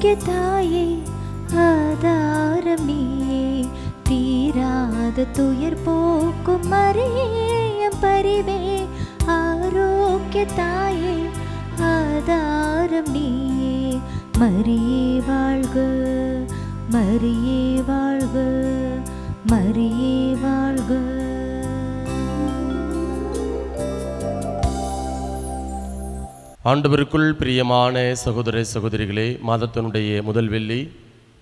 ஆரோக்கிய தாயே ஆதாரம் நீயே, தீராத துயர் போக்கும் மரியம் பரிவே. ஆரோக்கிய தாயே ஆதாரம் நீயே, மரியே வாழ்க, மரியே வாழ்க, மரியே வாழ்க. ஆண்டவருக்குள் பிரியமான சகோதர சகோதரிகளே, மாதத்தினுடைய முதல் வெள்ளி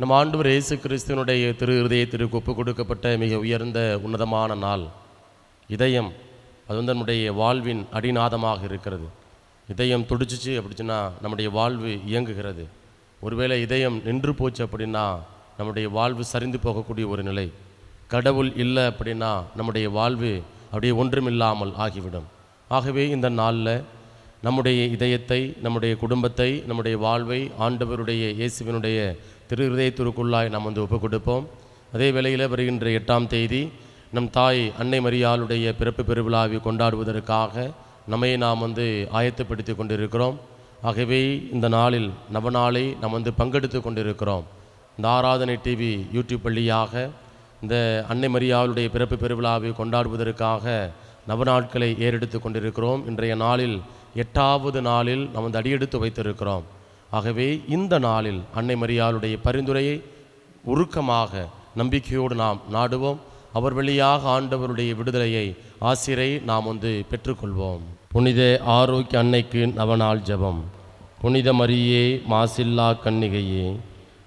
நம் ஆண்டவர் இயேசு கிறிஸ்துவனுடைய திரு இருதயத்திற்கு ஒப்பு கொடுக்கப்பட்ட மிக உயர்ந்த உன்னதமான நாள். இதயம் அது நம்முடைய வாழ்வின் அடிநாதமாக இருக்கிறது. இதயம் துடிச்சிச்சு அப்படின்னா நம்முடைய வாழ்வு இயங்குகிறது. ஒருவேளை இதயம் நின்று போச்சு அப்படின்னா நம்முடைய வாழ்வு சரிந்து போகக்கூடிய ஒரு நிலை. கடவுள் இல்லை அப்படின்னா நம்முடைய வாழ்வு அப்படியே ஒன்றுமில்லாமல் ஆகிவிடும். ஆகவே இந்த நாளில் நம்முடைய இதயத்தை, நம்முடைய குடும்பத்தை, நம்முடைய வாழ்வை ஆண்டவருடைய இயேசுவினுடைய திரு இருதயத்திற்குள்ளாய் நாம் ஒப்பு கொடுப்போம். அதே வேளையில் வருகின்ற 8ஆம் தேதி நம் தாய் அன்னை மரியாளுடைய பிறப்பு பெருவிழாவை கொண்டாடுவதற்காக நம்மை நாம் ஆயத்தப்படுத்தி கொண்டிருக்கிறோம். ஆகவே இந்த நாளில் நவநாளை நாம் பங்கெடுத்து கொண்டிருக்கிறோம். இந்த ஆராதனை டிவி யூடியூப் வழியாக இந்த அன்னை மரியாளுடைய பிறப்பு பெருவிழாவை கொண்டாடுவதற்காக நவநாட்களை ஏறெடுத்து கொண்டிருக்கிறோம். இன்றைய நாளில் 8ஆவது நாளில் நாம் அடியெடுத்து வைத்திருக்கிறோம். ஆகவே இந்த நாளில் அன்னை மரியாளுடைய பரிந்துரையை உருக்கமாக நம்பிக்கையோடு நாம் நாடுவோம். அவர் வழியாக ஆண்டவருடைய விடுதலையை, ஆசிரை நாம் பெற்றுக்கொள்வோம். புனித ஆரோக்கிய அன்னைக்கு நவநாள் ஜெபம். புனித மரியே மாசில்லா கன்னிகையே,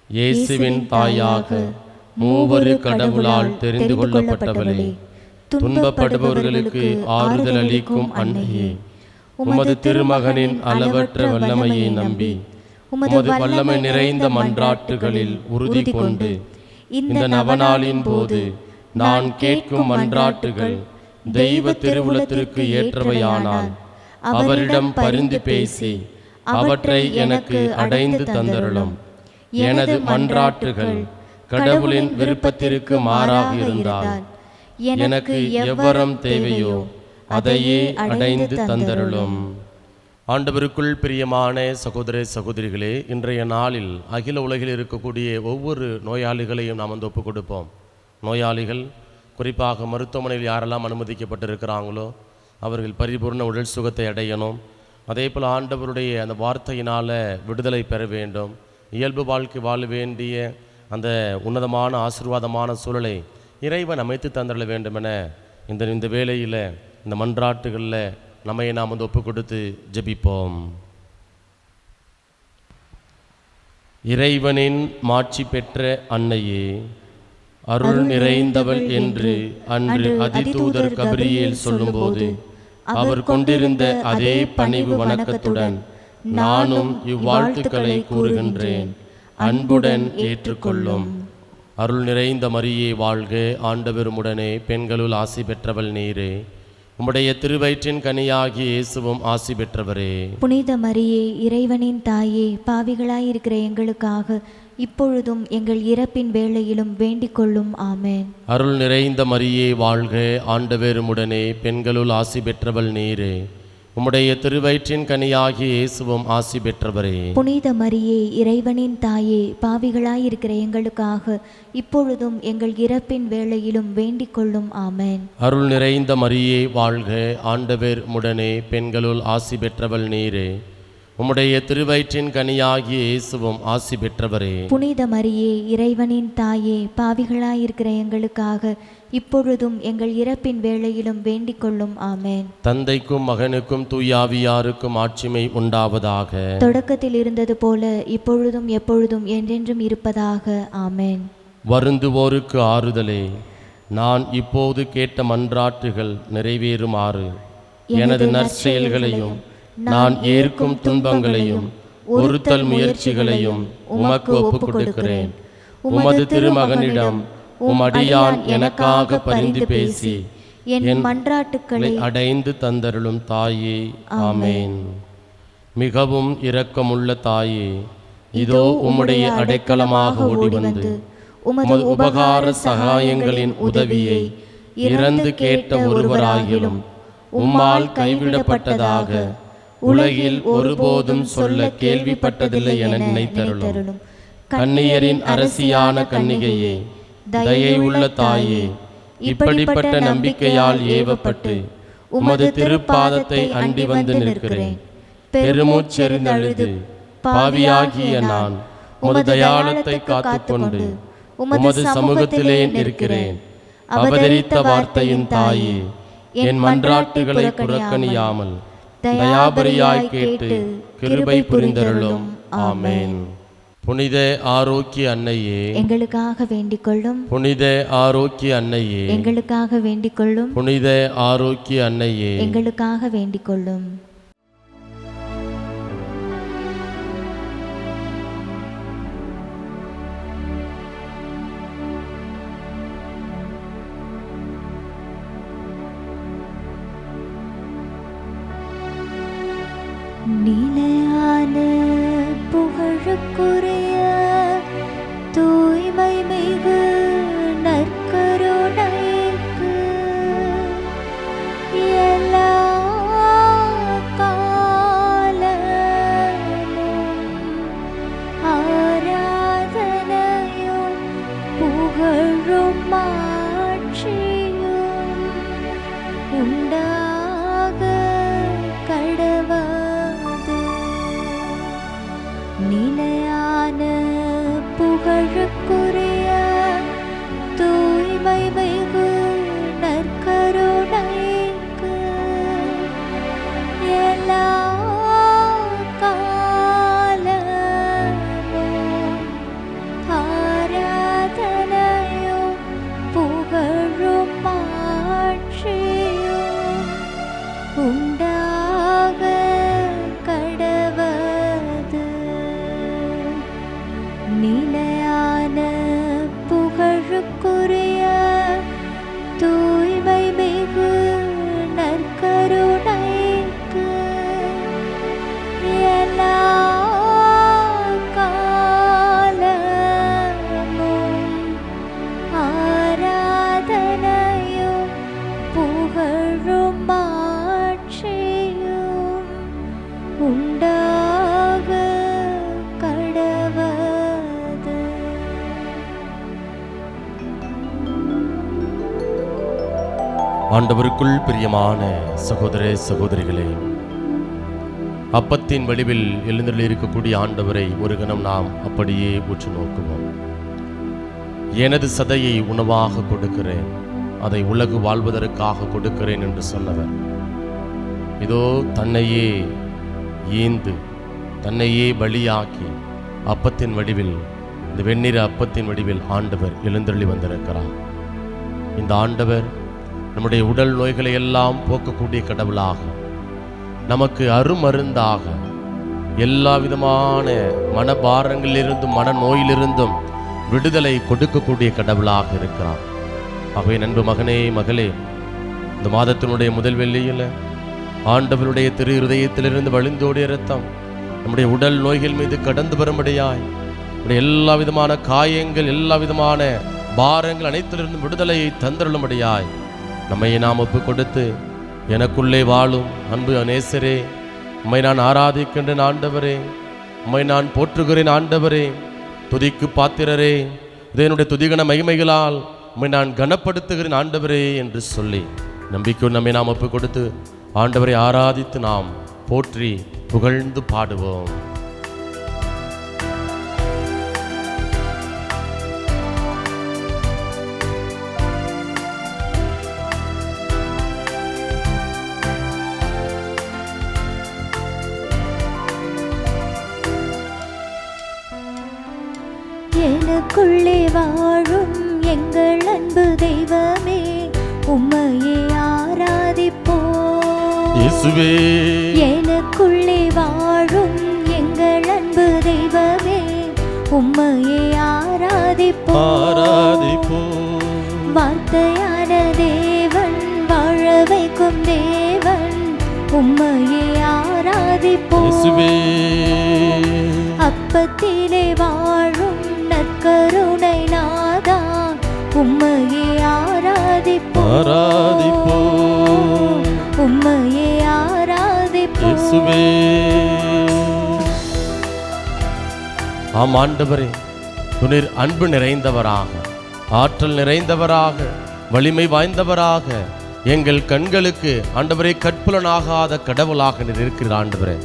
இயேசுவின் தாயாக மூவரு கடவுளால் தெரிந்து கொள்ளப்பட்டவளே, துன்பப்படுபவர்களுக்கு ஆறுதல் அளிக்கும் அன்னையே, உமது திருமகனின் அளவற்ற வல்லமையை நம்பி உமது வல்லமை நிறைந்த மன்றாட்டுகளில் உறுதி கொண்டு இந்த நவநாளின் போது நான் கேட்கும் மன்றாட்டுகள் தெய்வ திருவுளத்திற்கு ஏற்றவையானால் அவரிடம் பரிந்து பேசி அவற்றை எனக்கு அடைந்து தந்தருளும். எனது மன்றாட்டுகள் கடவுளின் விருப்பத்திற்கு மாறாக இருந்தால் எனக்கு எவ்வரம் தேவையோ அதையே அடைந்து தந்தருளும். ஆண்டவருக்குள் பிரியமான சகோதர சகோதரிகளே, இன்றைய நாளில் அகில உலகில் இருக்கக்கூடிய ஒவ்வொரு நோயாளிகளையும் நாம் ஒப்பு கொடுப்போம். நோயாளிகள் குறிப்பாக மருத்துவமனையில் யாரெல்லாம் அனுமதிக்கப்பட்டிருக்கிறாங்களோ அவர்கள் பரிபூர்ண உடல் சுகத்தை அடையணும். அதே போல் ஆண்டவருடைய அந்த வார்த்தையினால் விடுதலை பெற வேண்டும். இயல்பு வாழ்க்கை வாழ வேண்டிய அந்த உன்னதமான ஆசீர்வாதமான சூழலை இறைவன் அமைத்து தந்தர வேண்டும் என இந்த வேளையில் இந்த மன்றாட்டுகளில் நம்மை நாம் ஒப்பு கொடுத்து ஜெபிப்போம். இறைவனின் மாட்சி பெற்ற அன்னையே, அருள் நிறைந்தவள் என்று அன்று அதிதூதர் கபிரியேல் சொல்லும்போது அவர் கொண்டிருந்த அதே பணிவு வணக்கத்துடன் நானும் இவ்வாழ்த்துக்களை கூறுகின்றேன். அன்புடன் ஏற்றுக்கொள்ளும். அருள் நிறைந்த மரியே வாழ்க, ஆண்டவர் உடனே, பெண்களுள் ஆசி பெற்றவள் நீரே, உம்முடைய திருவயிற்றின் கனியாகிய இயேசுவும் ஆசி பெற்றவரே. புனித மரியே இறைவனின் தாயே, பாவிகளாயிருக்கிற எங்களுக்காக இப்பொழுதும் எங்கள் இறப்பின் வேளையிலும் வேண்டிக் கொள்ளும். ஆமென். அருள் நிறைந்த மரியே வாழ்க, ஆண்டவர் உடனே, பெண்களுள் ஆசி பெற்றவள் நீரே, உம்முடைய திருவயிற்றின் கனியாகிய இயேசுவும் ஆசி பெற்றவரே. புனித மரியே இறைவனின் தாயே, பாவிகளாயிருக்கிற எங்களுக்காக இப்பொழுதும் எங்கள் இறப்பின் வேளையிலும் வேண்டிக் கொள்ளும். ஆமென். அருள் நிறைந்த மரியே வாழ்க, ஆண்டவர் உடனே, பெண்களுள் ஆசி பெற்றவள் நீரே, உம்முடைய திருவயிற்றின் கனியாகிய இயேசுவும் ஆசி பெற்றவரே. புனித மரியே இறைவனின் தாயே, பாவிகளாயிருக்கிற எங்களுக்காக இப்பொழுதும் எங்கள் இறப்பின் வேளையிலும் வேண்டிக் கொள்ளும். ஆமென். தந்தைக்கும் மகனுக்கும் தூயாவியாருக்கும் ஆட்சிமை உண்டாவதாக. தொடக்கத்தில் இருந்தது போல இப்பொழுதும் எப்பொழுதும் என்றென்றும் இருப்பதாக. ஆமென். வருந்துவோருக்கு ஆறுதலே, நான் இப்போது கேட்ட மன்றாட்டுகள் நிறைவேறுமாறு எனது நற்செயல்களையும் நான் ஏற்கும் துன்பங்களையும் ஒருத்தல் முயற்சிகளையும் உமக்கு ஒப்புக் கொடுக்கிறேன். உமது திருமகனிடம் உமடியான் எனக்காக பரிந்து பேசி என் மன்றாட்டுக்களை அடைந்து தந்தருளும் தாயே. ஆமேன். மிகவும் இரக்கமுள்ள தாயே, இதோ உம்முடைய அடைக்கலமாக ஓடிவந்து உமது உபகார சகாயங்களின் உதவியை இறந்து கேட்ட ஒருவராகிலும் உம்மால் கைவிடப்பட்டதாக உலகில் ஒருபோதும் சொல்ல கேள்விப்பட்டதில்லை என நினைத்தருளும். கன்னியரின் அரசியான கன்னிகையே, தயை உள்ள தாயே, இப்படிப்பட்ட நம்பிக்கையால் ஏவப்பட்டு உமது திருப்பாதத்தை அண்டி வந்து நிற்கிறேன். பெருமூச்செறிந்தழுது பாவியாகிய நான் உமது தயாளத்தை காத்துக்கொண்டு உமது சமூகத்திலே நிற்கிறேன். அவதரித்த வார்த்தையின் தாயே, என் மன்றாட்டுகளை புறக்கணியாமல் தயாபரியாய் கேட்டு கிருபை புரிந்தருளும். ஆமேன். புனித ஆரோக்கிய அன்னையே, எங்களுக்காக வேண்டிக் கொள்ளும். புனித ஆரோக்கிய அன்னையே, எங்களுக்காக வேண்டிக் கொள்ளும். புனித ஆரோக்கிய அன்னையே, எங்களுக்காக வேண்டிக் கொள்ளும். நிலையான புகழுக்குரிய தூய்மை மிகு நற்கருணைக்கு எல்லா காலமும் ஆராதனையும் புகழும் மாட்சியும் உண்டாக கடவது. நிலையான புகழுக்குரிய தூய்மை மிகு நற்கருணைக்கு எல்லா காலமும் ஆராதனையும் புகழும் மாட்சியும் உண்டாக கடவது. நிலையான புகழுக்குரிய தூய்மை மிகு நற்கருணைக்கு எல்லா காலமும் ஆராதனையும் புகழும் மாட்சியும் உண்டாக கடவது. ஆண்டவருக்குள் பிரியமான சகோதர சகோதரிகளே, அப்பத்தின் வடிவில் எழுந்தருளியிருக்கக்கூடிய ஆண்டவரை ஒரு கணம் நாம் அப்படியே உற்று நோக்குவோம். எனது சதையை உணவாக கொடுக்கிறேன், அதை உலகு வாழ்வதற்காக கொடுக்கிறேன் என்று சொன்னவர் இதோ தன்னையே ஈந்து தன்னையே பலியாக்கி அப்பத்தின் வடிவில், இந்த வெண்ணிற அப்பத்தின் வடிவில் ஆண்டவர் எழுந்தருளி வந்திருக்கிறார். இந்த ஆண்டவர் நம்முடைய உடல் நோய்களை எல்லாம் போக்கக்கூடிய கடவுளாக, நமக்கு அருமருந்தாக, எல்லா விதமான மனபாரங்களிலிருந்தும் மன நோயிலிருந்தும் விடுதலை கொடுக்கக்கூடிய கடவுளாக இருக்கிறார். ஆகவே நண்பு மகனே மகளே, இந்த மாதத்தினுடைய முதல் வெள்ளியில் ஆண்டவருடைய திரு இருதயத்திலிருந்து வழிந்தோடிய இரத்தம் நம்முடைய உடல் நோய்கள் மீது கடந்து வரும்படியாய், நம்முடைய எல்லா விதமான காயங்கள், எல்லா விதமான பாரங்கள் அனைத்திலிருந்தும் விடுதலையை தந்தருளும்படியாய் நம்மை நாம் ஒப்பு கொடுத்து, எனக்குள்ளே வாழும் அன்பு நேசரே, உம்மை நான் ஆராதிக்கின்றேன் ஆண்டவரே, உம்மை நான் போற்றுகிறேன் ஆண்டவரே, துதிக்கு பாத்திரரே, இதனுடைய துதிகன மகிமைகளால் உம்மை நான் கனப்படுத்துகிறேன் ஆண்டவரே என்று சொல்லி நம்பிக்கையோடு நம்மை நாம் ஒப்பு கொடுத்து ஆண்டவரை ஆராதித்து நாம் போற்றி புகழ்ந்து பாடுவோம். எனக்குள்ளே வாழும் எங்கள் அன்பு தெய்வமே, உம்மையே ஆராதிப்போம். இயேசுவே, எனக்குள்ளே வாழும் எங்கள் அன்பு தெய்வமே, உம்மையே ஆராதிப்போம். வார்த்தையான தேவன், வாழ வைக்கும் தேவன், உம்மையே ஆராதிப்போம். அப்பத்திலே வாழும் நற்கருணை நாதா, உம்மையே ஆராதிப்போம். உம்மையே ஆராதிப்போம். ஆம் ஆண்டவரே, துணிர் அன்பு நிறைந்தவராக, ஆற்றல் நிறைந்தவராக, வலிமை வாய்ந்தவராக, எங்கள் கண்களுக்கு ஆண்டவரே கற்புலனாகாத கடவுளாக நீர் இருக்கிற ஆண்டவரே.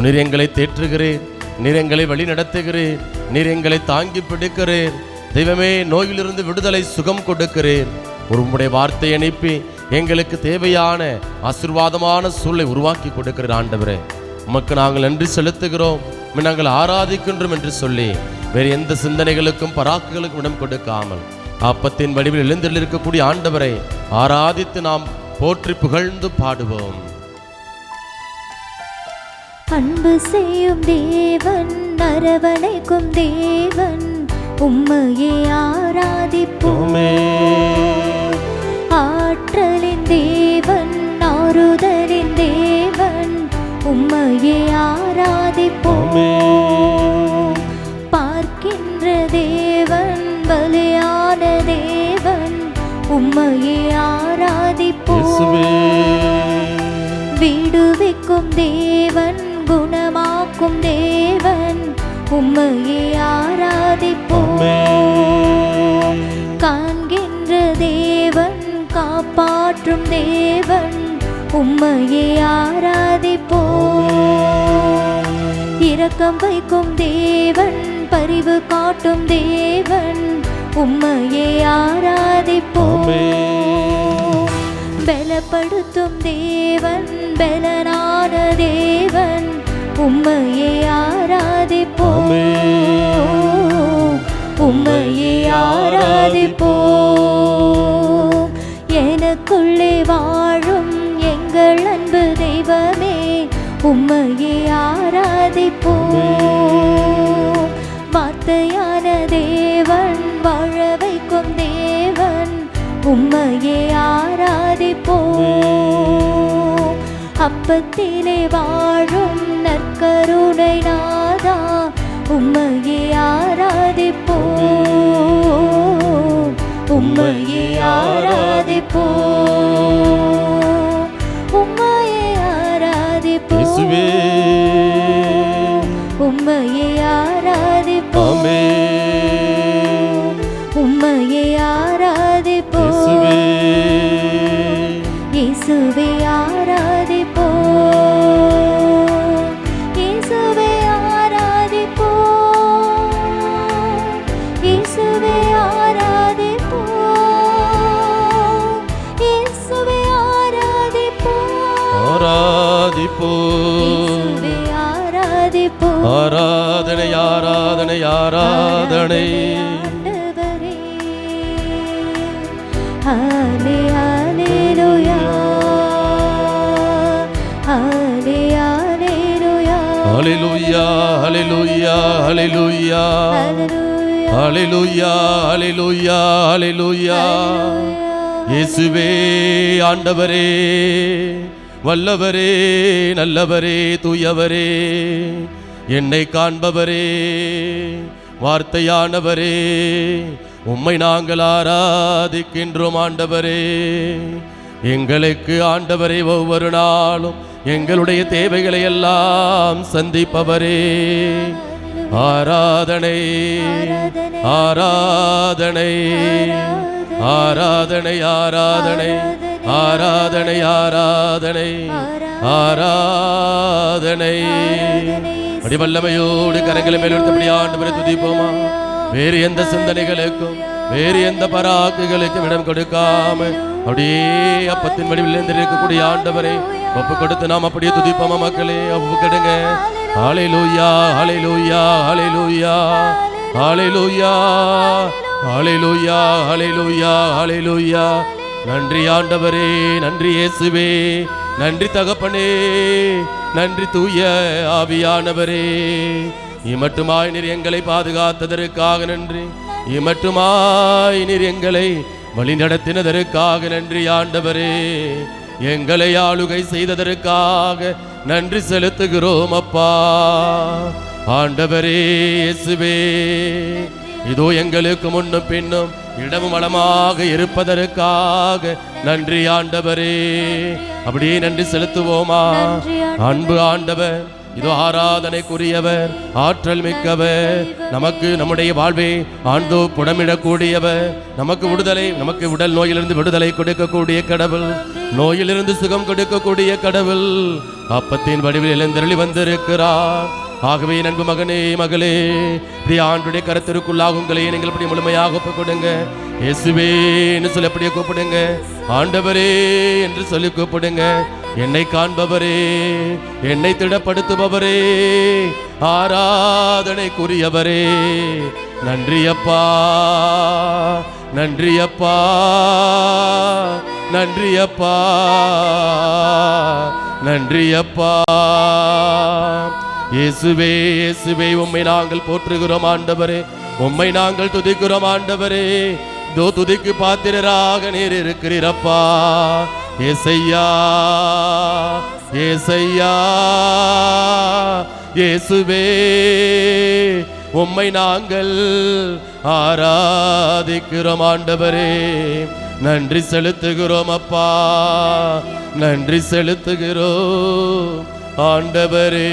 நீர் எங்களை தேற்றுகிறேன், நீர் எங்களை வழி நடத்துகிறேன், நீர் எங்களை தாங்கி பிடிக்கிறேன். தெய்வமே, நோயிலிருந்து விடுதலை சுகம் கொடுக்கிறேன். உம்முடைய வார்த்தை அனுப்பி எங்களுக்கு தேவையான ஆசீர்வாதமான சூழலை உருவாக்கி கொடுக்கிற ஆண்டவரே, உமக்கு நாங்கள் நன்றி செலுத்துகிறோம், நாங்கள் ஆராதிக்கின்றோம் என்று சொல்லி வேறு எந்த சிந்தனைகளுக்கும் பராக்குகளுக்கும் இடம் கொடுக்காமல் அப்பத்தின் வடிவில் எழுந்திருக்கக்கூடிய ஆண்டவரை ஆராதித்து நாம் போற்றி புகழ்ந்து பாடுவோம். அன்பு செய்யும் தேவன், அரவணைக்கும் தேவன், உம்மையே ஆராதிப்போமே. ஆற்றலின் தேவன், ஆறுதலின் தேவன், உம்மையே ஆராதிப்போமே. பார்க்கின்ற தேவன், பலியான தேவன், உம்மையே ஆராதிப்போமே. விடுவிக்கும் தேவன், குணமாக்கும் தேவன், உம்மையே ஆராதிப்போமே. காண்கின்ற தேவன், காப்பாற்றும் தேவன், உம்மையே ஆராதிப்போம். இரக்கம் வைக்கும் தேவன், பரிவு காட்டும் தேவன், உம்மையே ஆராதிப்போம். பலப்படுத்தும் தேவன், பலனான தேவன், உம்மையே ஆராதிப்போம். உம்மையே ஆராதிப்போம். எனக்குள்ளே வாழும் எங்கள் அன்பு தெய்வமே, உம்மையே ஆராதிப்போம். வார்த்தையான தேவன், வாழ வைக்கும் தேவன், உம்மையே ஆராதிப்போம். அப்பத்திலே வாழும் நற்கருணை நாதா, உம்மையே ஆராதிப்போம். உம்மையே ஆராதிப்போம். உம்மையே ஆராதிப்போம். உம்மையே ஆராதிப்போம். உம்மையே ஆராதிப்போம். இயேசுவே ஆராதிப்போம். இயேசுவே ஆராதிப்போம். இயேசுவே ஆராதிப்போம். இயேசுவே ஆராதிப்போம். இயேசுவே ஆராதிப்போம். ஆராதனை ஆராதனை ஆராதனை. ஹல்லே ஹல்லேலூயா. ஹல்லே ஹல்லேலூயா. ஹல்லேலூயா ஹல்லேலூயா ஹல்லேலூயா. ஹல்லேலூயா ஹல்லேலூயா ஹல்லேலூயா. இயேசுவே ஆண்டவரே, வல்லவரே, நல்லவரே, தூயவரே, என்னை காண்பவரே, வார்த்தையானவரே, உம்மை நாங்கள் ஆராதிக்கின்றோம் ஆண்டவரே. எங்களுக்கு ஆண்டவரை ஒவ்வொரு நாளும் எங்களுடைய தேவைகளை எல்லாம் சந்திப்பவரே, ஆராதனை ஆராதனை ஆராதனை ஆராதனை ஆராதனை ஆராதனை ஆராதனை. அடிவல்லமையோடு கரங்களை மேலெடுத்தபடி ஆண்டவரை துதிப்போமா. வேறு எந்த சிந்தனைகளுக்கும் வேறு எந்த பராக்குகளுக்கும் இடம் கொடுக்காம அப்படியே அப்பத்தின் வடிவில் இருக்கக்கூடிய ஆண்டவரை ஒப்பு கொடுத்து நாம் அப்படியே துதிப்போமா. மக்களே ஒப்பு கெடுங்க. ஹல்லேலூயா ஹல்லேலூயா ஹல்லேலூயா ஹல்லேலூயா ஹல்லேலூயா ஹல்லேலூயா ஹல்லேலூயா. நன்றி ஆண்டவரே, நன்றி இயேசுவே, நன்றி தகப்பனே, நன்றி தூய ஆவியானவரே. இமட்டுமாய் நீர் எங்களை பாதுகாத்ததற்காக நன்றி. இமட்டுமாய் நீர் எங்களை வழி நடத்தினதற்காக நன்றி ஆண்டவரே. எங்களை ஆளுகை செய்ததற்காக நன்றி செலுத்துகிறோம் அப்பா. ஆண்டவரே இயேசுவே, இதோ எங்களுக்கு முன்னும் பின்னும் இடமும் வளமாக இருப்பதற்காக நன்றி ஆண்டவரே. அப்படியே நன்றி செலுத்துவோமா. அன்பு ஆண்டவர் இதோ ஆராதனைக்குரியவர், ஆற்றல் மிக்கவர், நமக்கு நம்முடைய வாழ்வை ஆண்டோ புடமிடக்கூடியவர், நமக்கு உடல் நோயிலிருந்து விடுதலை கொடுக்கக்கூடிய கடவுள், நோயிலிருந்து சுகம் கொடுக்கக்கூடிய கடவுள், அப்பத்தின் வடிவில் எழுந்தருளி வந்திருக்கிறார். ஆகவே நண்பு மகனே மகளே, ஆண்டுடைய கருத்திற்குள்ளாக உங்களை நீங்கள் அப்படி முழுமையாக ஒப்புக் கொடுங்க. இயேசுவே என்று சொல்லி அப்படியே கூப்பிடுங்க. ஆண்டவரே என்று சொல்லி கூப்பிடுங்க. என்னை காண்பவரே, என்னை திடப்படுத்துபவரே, ஆராதனைக்குரியவரே, நன்றியப்பா, நன்றியப்பா, நன்றியப்பா, நன்றியப்பா. இயேசுவே, இயேசுவே, உம்மை நாங்கள் போற்றுகிறோம் ஆண்டவரே, உம்மை நாங்கள் துதிக்கிறோம் ஆண்டவரே. தோ துதிக்கு பாத்திரராக நீர் இருக்கிறீரப்பா. ஏசையா, ஏசையா, இயேசுவே, உம்மை நாங்கள் ஆராதிக்கிறோம் ஆண்டவரே. நன்றி செலுத்துகிறோம் அப்பா, நன்றி செலுத்துகிறோம் ஆண்டவரே.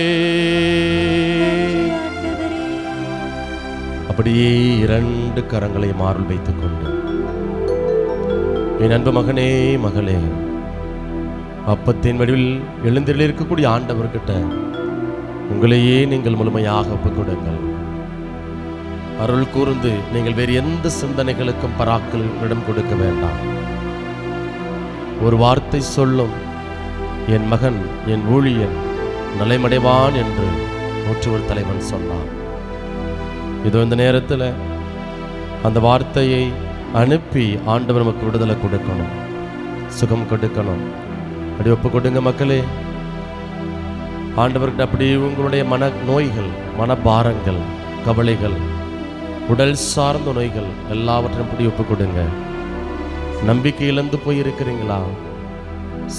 அப்படியே 2 கரங்களை மார்பில் வைத்துக் கொண்டு, என் அன்பு மகனே மகளே, அப்பத்தின் வடிவில் எழுந்தில் இருக்கக்கூடிய ஆண்டவர்கிட்ட உங்களையே நீங்கள் முழுமையாக ஒப்புக் கொடுங்கள். அருள் கூர்ந்து நீங்கள் வேறு எந்த சிந்தனைகளுக்கும் பராக்கள் இடம் கொடுக்க வேண்டாம். ஒரு வார்த்தை சொல்லும், என் மகன், என் ஊழியன் நலைமடைவான் என்று 101 தலைவன் சொன்னான். இதோ இந்த நேரத்தில் அந்த வார்த்தையை அனுப்பி ஆண்டவர் நமக்கு விடுதலை கொடுக்கணும், சுகம் கொடுக்கணும். அப்படி ஒப்பு கொடுங்க மக்களே. ஆண்டவர்கிட்ட அப்படி உங்களுடைய மன நோய்கள், மனபாரங்கள், கவலைகள், உடல் சார்ந்த நோய்கள் எல்லாவற்றையும் அப்படி ஒப்பு கொடுங்க. நம்பிக்கை இழந்து போயிருக்கிறீங்களா?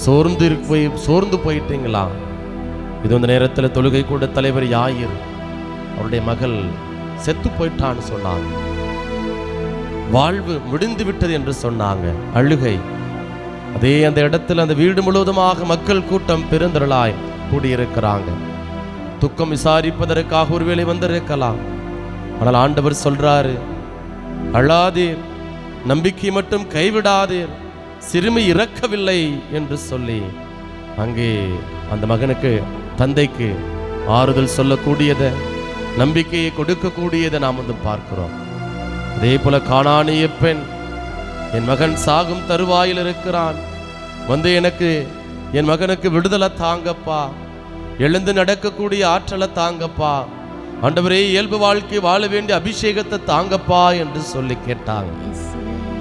சோர்ந்து போயிட்டீங்களா? இது இந்த நேரத்தில் தொழுகை கூட தலைவர் யாயிர், அவருடைய மகள் செத்து போயிட்டான்னு சொன்னாங்க. வாழ்வு முடிந்து விட்டது என்று சொன்னாங்க. அழுகை. அதே அந்த இடத்துல அந்த வீடு முழுவதுமாக மக்கள் கூட்டம் பெருந்திரளாய் கூடியிருக்கிறாங்க. துக்கம் விசாரிப்பதற்காக ஒருவேளை வந்திருக்கலாம். ஆனால் ஆண்டவர் சொல்றாரு, அழாதீர், நம்பிக்கை மட்டும் கைவிடாதீர், சிறுமி இறக்கவில்லை என்று சொல்லி அங்கே அந்த மகனுக்கு, தந்தைக்கு ஆறுதல் சொல்லக்கூடியதை, நம்பிக்கையை கொடுக்கக்கூடியதை நாம் வந்து பார்க்கிறோம். அதே போல கானானிய பெண், என் மகன் சாகும் தருவாயில் இருக்கிறான், வந்து எனக்கு என் மகனுக்கு விடுதலை தாங்கப்பா, எழுந்து நடக்கக்கூடிய ஆற்றலை தாங்கப்பா, ஆண்டவரே இயல்பு வாழ்க்கை வாழ வேண்டிய அபிஷேகத்தை தாங்கப்பா என்று சொல்லி கேட்டாங்க.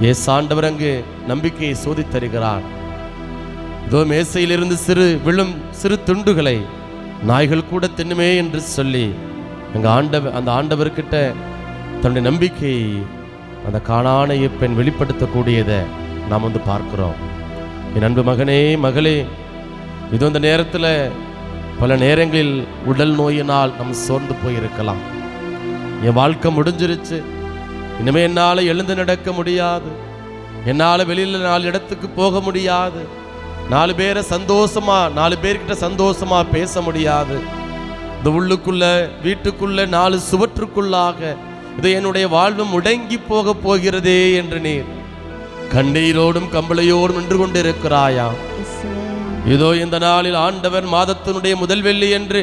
ஏசு ஆண்டவர் அங்கு நம்பிக்கையை சோதித் தருகிறார். இதோ மேசையிலிருந்து சிறு துண்டுகளை நாய்கள் கூட தின்னுமே என்று சொல்லி அந்த ஆண்டவர்கிட்ட தன்னுடைய நம்பிக்கையை அந்த கானானிய பெண் வெளிப்படுத்தக்கூடியதை நாம் வந்து பார்க்கிறோம். என் அன்பு மகனே மகளே, இது அந்த நேரத்தில் பல நேரங்களில் உடல் நோயினால் நாம் சோர்ந்து போயிருக்கலாம். என் வாழ்க்கை முடிஞ்சிருச்சு, இனிமே என்னால் எழுந்து நடக்க முடியாது, என்னால் வெளியில் 4 இடத்துக்கு போக முடியாது, 4 பேர்கிட்ட சந்தோஷமா பேச முடியாது, இந்த உள்ளுக்குள்ள வீட்டுக்குள்ள 4 சுவற்றுக்குள்ளாக இது என்னுடைய வாழ்வு முடங்கி போக போகிறதே என்று நீர் கண்ணீரோடும் கம்பளையோடும் நின்று கொண்டு இருக்கிறாயா? இதோ இந்த நாளில் ஆண்டவர் மாதத்தினுடைய முதல் வெள்ளி என்று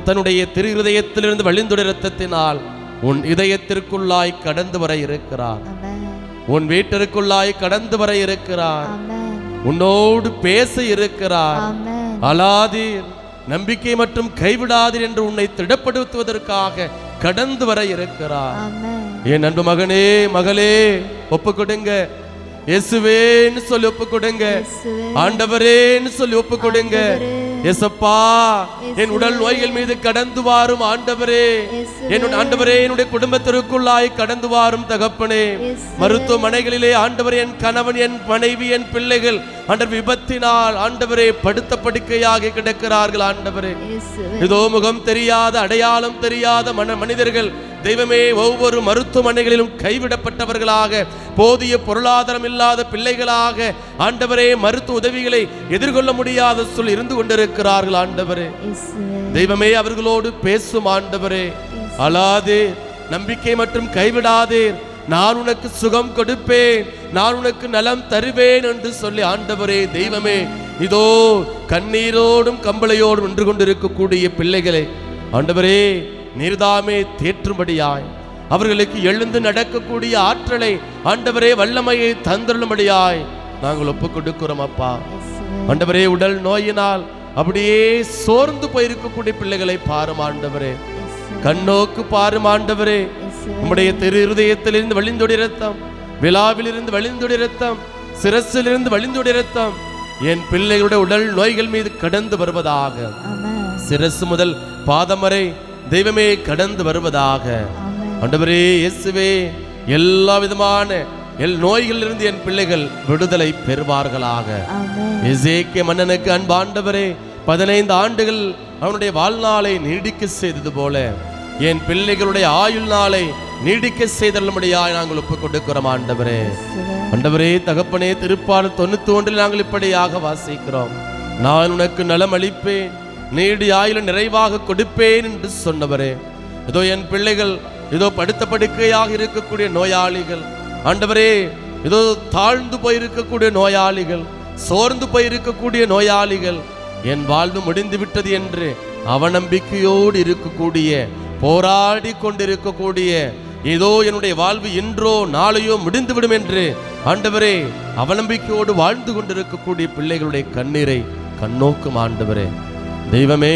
தன்னுடைய திரு இதயத்திலிருந்து வழிந்துடைய இரத்தத்தினால் உன் இதயத்திற்குள்ளாய் கடந்து வர இருக்கிறார். உன் வீட்டிற்குள்ளாய் கடந்து வர இருக்கிறார். உன்னோடு பேச இருக்கிறார். அழாதீர், நம்பிக்கை மற்றும் கைவிடாதீர் என்று உன்னை திடப்படுத்துவதற்காக கடந்து வர இருக்கிறார். என் அன்பு மகனே மகளே, ஒப்பு கொடுங்க. இயேசுவேன்னு சொல்லி ஒப்பு கொடுங்க. ஆண்டவரேன்னு சொல்லி ஒப்பு கொடுங்க. ஏசப்பா, என் உடல் நோய்கள் மீது கடந்து வாரும் ஆண்டவரே, ஆண்டவரே என்னுடைய குடும்பத்திற்குள்ளாய் கடந்து வாரும் தகப்பனே. மருத்துவமனைகளிலே ஆண்டவரே, என் கணவன், என் மனைவி, என் பிள்ளைகள் ஆண்டவர் விபத்தினால் ஆண்டவரே படுத்த படுக்கையாக கிடக்கிறார்கள் ஆண்டவரே. இதோ முகம் தெரியாத, அடையாளம் தெரியாத மனிதர்கள் தெய்வமே ஒவ்வொரு மருத்துவமனைகளிலும் கைவிடப்பட்டவர்களாக, போதிய பொருளாதாரம் இல்லாத பிள்ளைகளாக ஆண்டவரே மருத்துவ உதவிகளை எதிர்கொள்ள முடியாத சொல் இருந்து கொண்டிருக்கிறார்கள் ஆண்டவரே. தெய்வமே அவர்களோடு பேசும் ஆண்டவரே. அழாதே, நம்பிக்கை மற்றும் கைவிடாதீர், நான் உனக்கு சுகம் கொடுப்பேன், நான் உனக்கு நலம் தருவேன் என்று சொல்லி ஆண்டவரே தெய்வமே இதோ கண்ணீரோடும் கம்பளையோடும் நின்று கொண்டிருக்கக்கூடிய பிள்ளைகளை ஆண்டவரே நீர்தாமே தேற்றும்படியாய், அவர்களுக்கு எழுந்து நடக்கக்கூடிய ஆற்றலை ஆண்டவரே வல்லமையை தந்தருளும்படியாய் நாங்கள் ஒப்புக் கொடுக்கிறோம் அப்பா. ஆண்டவரே உடல் நோயினால் அப்படியே சோர்ந்து போயிருக்கக்கூடிய பிள்ளைகளை பாரும் ஆண்டவரே, கண்ணோக்கு பாரும் ஆண்டவரே. நம்முடைய திரு இருதயத்திலிருந்து வழிந்தோடி ரத்தம், விழாவிலிருந்து வழிந்தோடி ரத்தம், சிரசிலிருந்து வழிந்தோடி ரத்தம் என் பிள்ளைகளுடைய உடல் நோய்கள் மீது கடந்து வருவதாக, சிரசு முதல் பாதம் வரை தெய்வமே கடந்து வருவதாக. ஆண்டவரே இயேசுவே எல்லா விதமான நோய்களிலிருந்து என் பிள்ளைகள் விடுதலை பெறுவார்களாக. எசேக்கியா மன்னனுக்கு அன்பாண்டவரே 15 ஆண்டுகள் அவனுடைய வாழ்நாளை நீடிக்க செய்தது போல என் பிள்ளைகளுடைய ஆயுள் நாளை நீடிக்க செய்தல்லும்படியாய் நாங்கள் ஒப்புக் கொடுக்கிறோம் ஆண்டவரே. ஆண்டவரே தகப்பனே, திருப்பாடல் 91 நாங்கள் இப்படியாக வாசிக்கிறோம், நான் உனக்கு நலம் அளிப்பேன், நீடி ஆயுள நிறைவாக கொடுப்பேன் என்று சொன்னவரே. இதோ என் பிள்ளைகள் இதோ படுத்த படுக்கையாக இருக்கக்கூடிய நோயாளிகள் ஆண்டவரே, இதோ தாழ்ந்து போயிருக்கக்கூடிய நோயாளிகள், சோர்ந்து போயிருக்கக்கூடிய நோயாளிகள், என் வாழ்வு முடிந்து விட்டது என்று அவநம்பிக்கையோடு இருக்கக்கூடிய, போராடி கொண்டிருக்கக்கூடிய, ஏதோ என்னுடைய வாழ்வு இன்றோ நாளையோ முடிந்துவிடும் என்று ஆண்டவரே அவநம்பிக்கையோடு வாழ்ந்து கொண்டிருக்கக்கூடிய பிள்ளைகளுடைய கண்ணீரை கண்ணோக்கும் ஆண்டவரே. தெய்வமே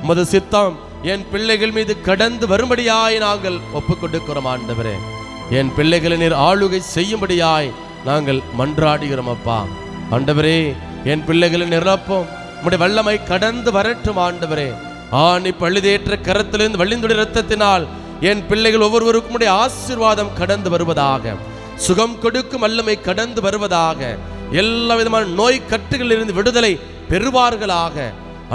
உமது சித்தம் என் பிள்ளைகள் மீது கடந்து வரும்படியாய் நாங்கள் ஒப்புக் கொடுக்கிறோம் ஆண்டவரே. என் பிள்ளைகளை நீர் ஆளுகை செய்யும்படியாய் நாங்கள் மன்றாடுகிறோம் அப்பா. ஆண்டவரே என் பிள்ளைகளை நிரப்பும், உம்முடைய வல்லமை கடந்து வரட்டும் ஆண்டவரே. ஆணி பழுதேற்ற கரத்திலிருந்து வழிந்துடைய இரத்தத்தினால் என் பிள்ளைகள் ஒவ்வொருவருக்கும் உடைய ஆசீர்வாதம் கடந்து வருவதாக, சுகம் கொடுக்கும் வல்லமை கடந்து வருவதாக, எல்லா விதமான நோய் கட்டுகளிலிருந்து விடுதலை பெறுவார்களாக.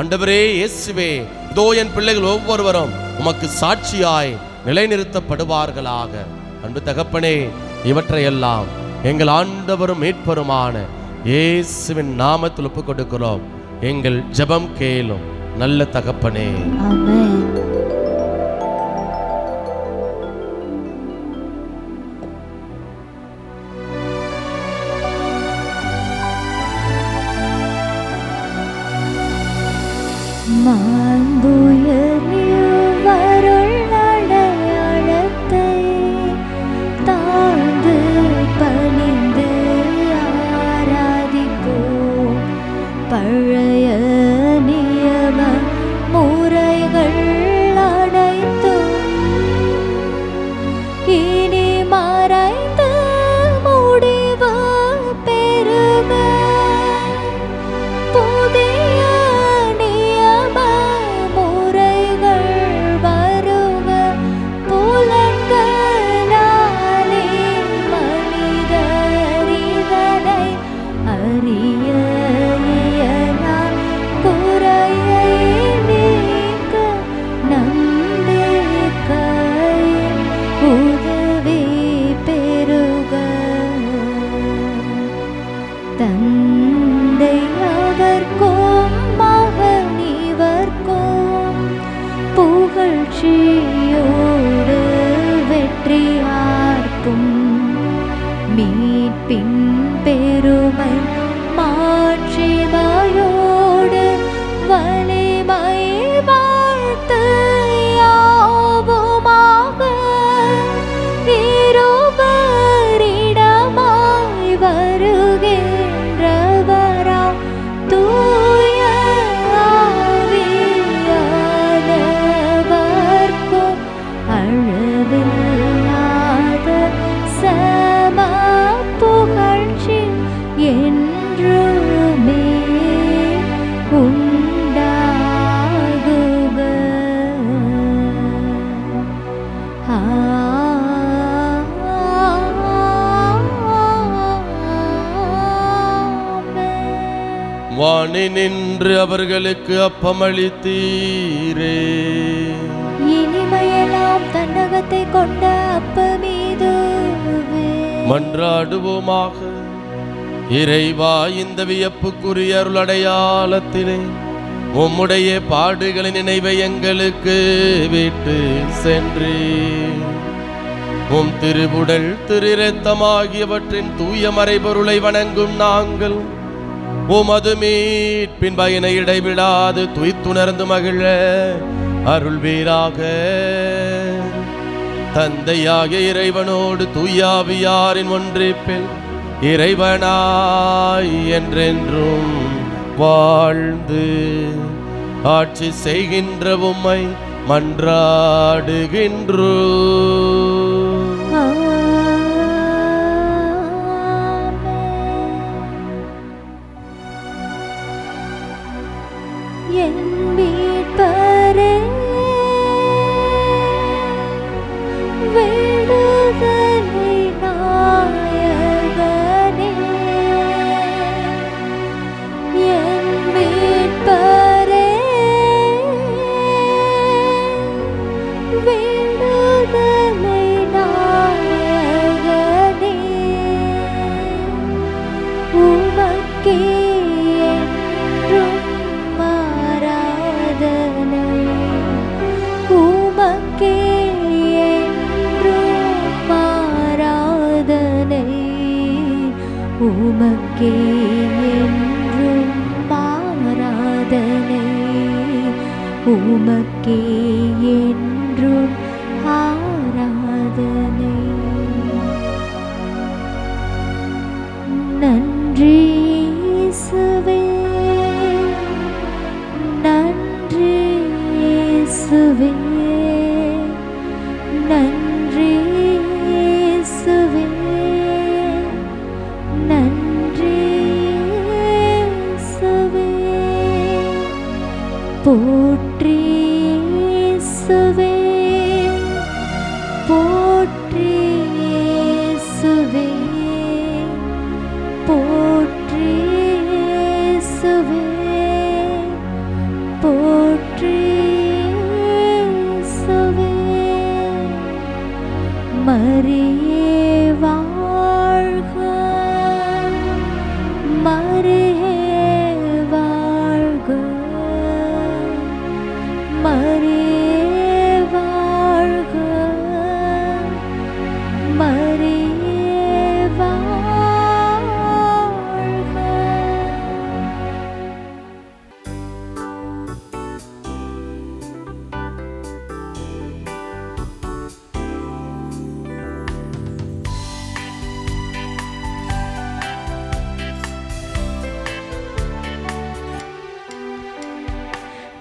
ஆண்டவரே இயேசுவே இதோ என் பிள்ளைகள் ஒவ்வொருவரும் உமக்கு சாட்சியாய் நிலைநிறுத்தப்படுவார்களாக. அன்பு தகப்பனே, இவற்றையெல்லாம் எங்கள் ஆண்டவரும் மீட்பருமான இயேசுவின் நாமத்தில் ஒப்புக் கொடுக்கிறோம். எங்கள் ஜெபம் கேளும் நல்ல தகப்பனே. ஆமென். பழைய நியம முறைகள் அனைத்தும் இனி மறைந்து முடிவு பெறுக. புதிய நியம முறைகள் வருக. புலன்களாலே மனிதர் இதனை அறிய தந்தை அவர்க்கும் மகனிவர்க்கும் புகழ்ச்சியோடு வெற்றியார்க்கும் மீட்பின் பெருமை மாட்சிமையோடு வலிமை வாழ்த்து யாவுமாக இருவரிடமாய் வருகின்றவராம் தூய ஆவியானவர்க்கும் அளவில்லாத சம புகழ்ச்சி என்றுமே உண்டாகுக. வானி நின்று அவர்களுக்கு அப்பமளித்தீரே, இனிமையெல்லாம் தன்னகத்தை கொண்ட அப்பமீதுவே. மன்றாடுவோமாக. இறைவா, இந்த வியப்புக்குரிய அருளடையாளத்திலே உம்முடைய பாடுகளின் நினைவை எங்களுக்கு விட்டு சென்றே உம் திருவுடல் திருரத்தமாகியவற்றின் தூய மறைபொருளை வணங்கும் நாங்கள் உமது மீட்பின் பயனை இடைவிடாது துய்த்துணர்ந்து மகிழ அருள்வீராக. தந்தையாகிய இறைவனோடு தூயாவியாரின் ஒன்றிப்பில் இறைவனாய் என்றென்றும் வாழ்ந்து ஆட்சி செய்கின்ற உம்மை மன்றாடுகின்றோம். என் மீட்பரே, விடுதலை நாயகனே, என் மீட்பரே, விடுதலை நாயகனே, உமக்கே என்றும் ஆராதனை, உமக்கே என்றும் ஆராதனை, உமக்கே என்றும் ஆராதனை, உமக்கே என்றும் ஆராதனை. நன்றி இயேசுவே, நன்றி இயேசுவே, நன்றி இயேசுவே, நன்றி இயேசுவே, போற்றி இயேசுவே, போற்றி இயேசுவே, போற்றி இயேசுவே, போற்றி இயேசுவே. மரியே வாழ்க, மரியே வாழ்க, மரியே வாழ்க, மரியே வாழ்க.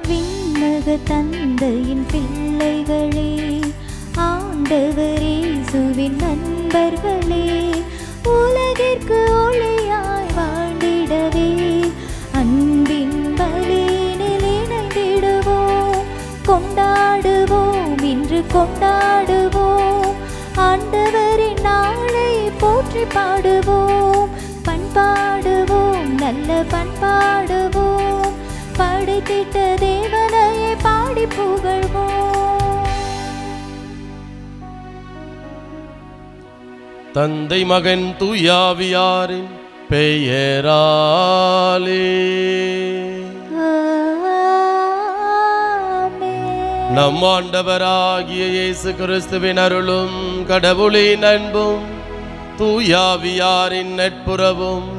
விண்ணக தந்தையின் பிள்ளைகளே, ஆண்டவர் இயேசுவின் நண்பர்களே, உலகிற்கு ஒளியாய் வாழ்ந்திடவே அன்பின் பலியினில் இணைந்திடுவோம். கொண்டாடுவோம், இன்று கொண்டாடுவோம், ஆண்டவரின் நாளை போற்றி பாடுவோம். பண்பாடுவோம், நல்ல பண்பாடுவோம், படைத்திட்ட தேவனையை பாடி புகழ்வோம். தந்தை மகன் தூயாவியாரின் பெயராலே ஆமென். நம் ஆண்டவராகிய இயேசு கிறிஸ்துவின் அருளும் கடவுளின் அன்பும் தூயாவியாரின் நட்புறவும்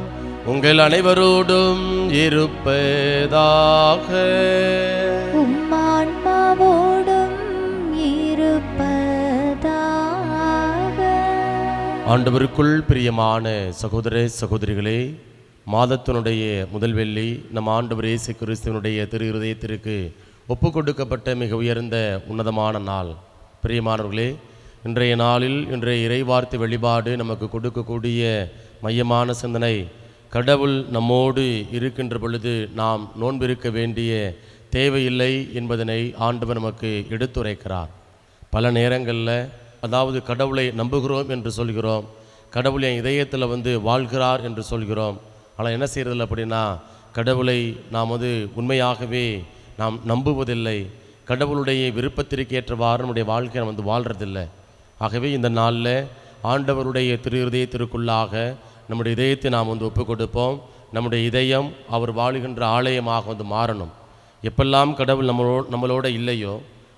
உங்கள் அனைவரோடும் இருப்பதாக. உம் ஆன்மாவோடும் இருப்பதாக. ஆண்டவருக்குள் பிரியமான சகோதர சகோதரிகளே, மாதத்தினுடைய முதல் வெள்ளி நம் ஆண்டவர் இயேசு கிறிஸ்துவனுடைய திரு இருதயத்திற்கு ஒப்பு கொடுக்கப்பட்ட மிக உயர்ந்த உன்னதமான நாள். பிரியமானவர்களே, இன்றைய நாளில் இன்றைய இறைவார்த்தை வழிபாடு நமக்கு கொடுக்கக்கூடிய மையமான சிந்தனை, கடவுள் நம்மோடு இருக்கின்ற பொழுது நாம் நோன்பிருக்க வேண்டிய தேவையில்லை என்பதனை ஆண்டவர் நமக்கு எடுத்துரைக்கிறார். பல நேரங்களில் அதாவது கடவுளை நம்புகிறோம் என்று சொல்கிறோம், கடவுள் என் இதயத்தில் வாழ்கிறார் என்று சொல்கிறோம். ஆனால் என்ன செய்கிறதில்ல அப்படின்னா, கடவுளை நாம் உண்மையாகவே நாம் நம்புவதில்லை. கடவுளுடைய விருப்பத்திற்கு ஏற்றவாறு நம்முடைய வாழ்க்கையை நம்ம வாழ்கிறதில்லை. ஆகவே இந்த நாளில் ஆண்டவருடைய இருதயத்திற்குள்ளாக நம்முடைய இதயத்தை நாம் ஒப்பு கொடுப்போம். நம்முடைய இதயம் அவர் வாழுகின்ற ஆலயமாக மாறணும். எப்பெல்லாம் கடவுள் நம்மளோட இல்லையோ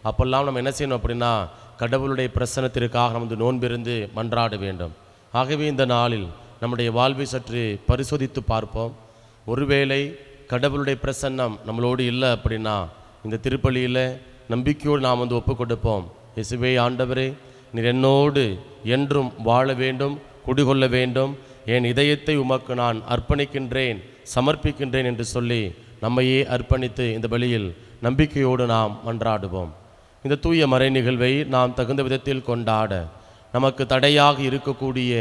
அப்பெல்லாம் நம்ம என்ன செய்யணும் அப்படின்னா கடவுளுடைய பிரசன்னத்திற்காக நம்ம நோன்பிருந்து மன்றாட வேண்டும். ஆகவே இந்த நாளில் நம்முடைய வாழ்வை சற்று பரிசோதித்து பார்ப்போம். ஒருவேளை கடவுளுடைய பிரசன்னம் நம்மளோடு இல்லை அப்படின்னா இந்த திருப்பலியில் நம்பிக்கையோடு நாம் ஒப்பு கொடுப்போம். இயேசுவே ஆண்டவரே, நீர் என்னோடு என்றும் வாழ வேண்டும், குடிகொள்ள வேண்டும், என் இதயத்தை உமக்கு நான் அர்ப்பணிக்கின்றேன், சமர்ப்பிக்கின்றேன் என்று சொல்லி நம்மையே அர்ப்பணித்து இந்த பலியில் நம்பிக்கையோடு நாம் மன்றாடுவோம். இந்த தூய மறை நிகழ்வை நாம் தகுந்த விதத்தில் கொண்டாட நமக்கு தடையாக இருக்கக்கூடிய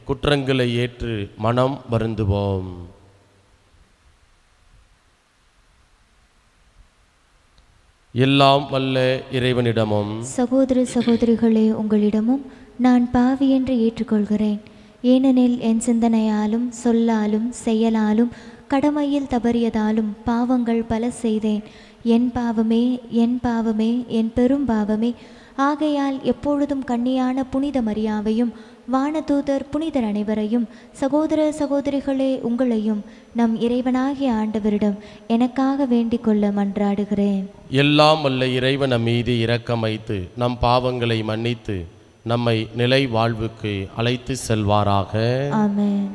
குற்றங்களை ஏற்று மனம் வருந்துவோம். எல்லாம் வல்ல இறைவனிடமும் சகோதர சகோதரிகளே, உங்களிடமும் நான் பாவி என்று ஏற்றுக்கொள்கிறேன். ஏனெனில் என் சிந்தனையாலும் சொல்லாலும் செயலாலும் கடமையில் தவறியதாலும் பாவங்கள் பல செய்தேன். என் பாவமே, என் பாவமே, என் பெரும் பாவமே. ஆகையால் எப்பொழுதும் கன்னியான புனித மரியாவையும் வானதூதர் புனிதர் அனைவரையும், சகோதர சகோதரிகளே உங்களையும் நம் இறைவனாகிய ஆண்டவரிடம் எனக்காக வேண்டிக் கொள்ள மன்றாடுகிறேன். எல்லாம் வல்ல இறைவன் மீது இரக்கம் வைத்து நம் பாவங்களை மன்னித்து நம்மை நிலை வாழ்வுக்கு அழைத்து செல்வாராக. ஆமென்.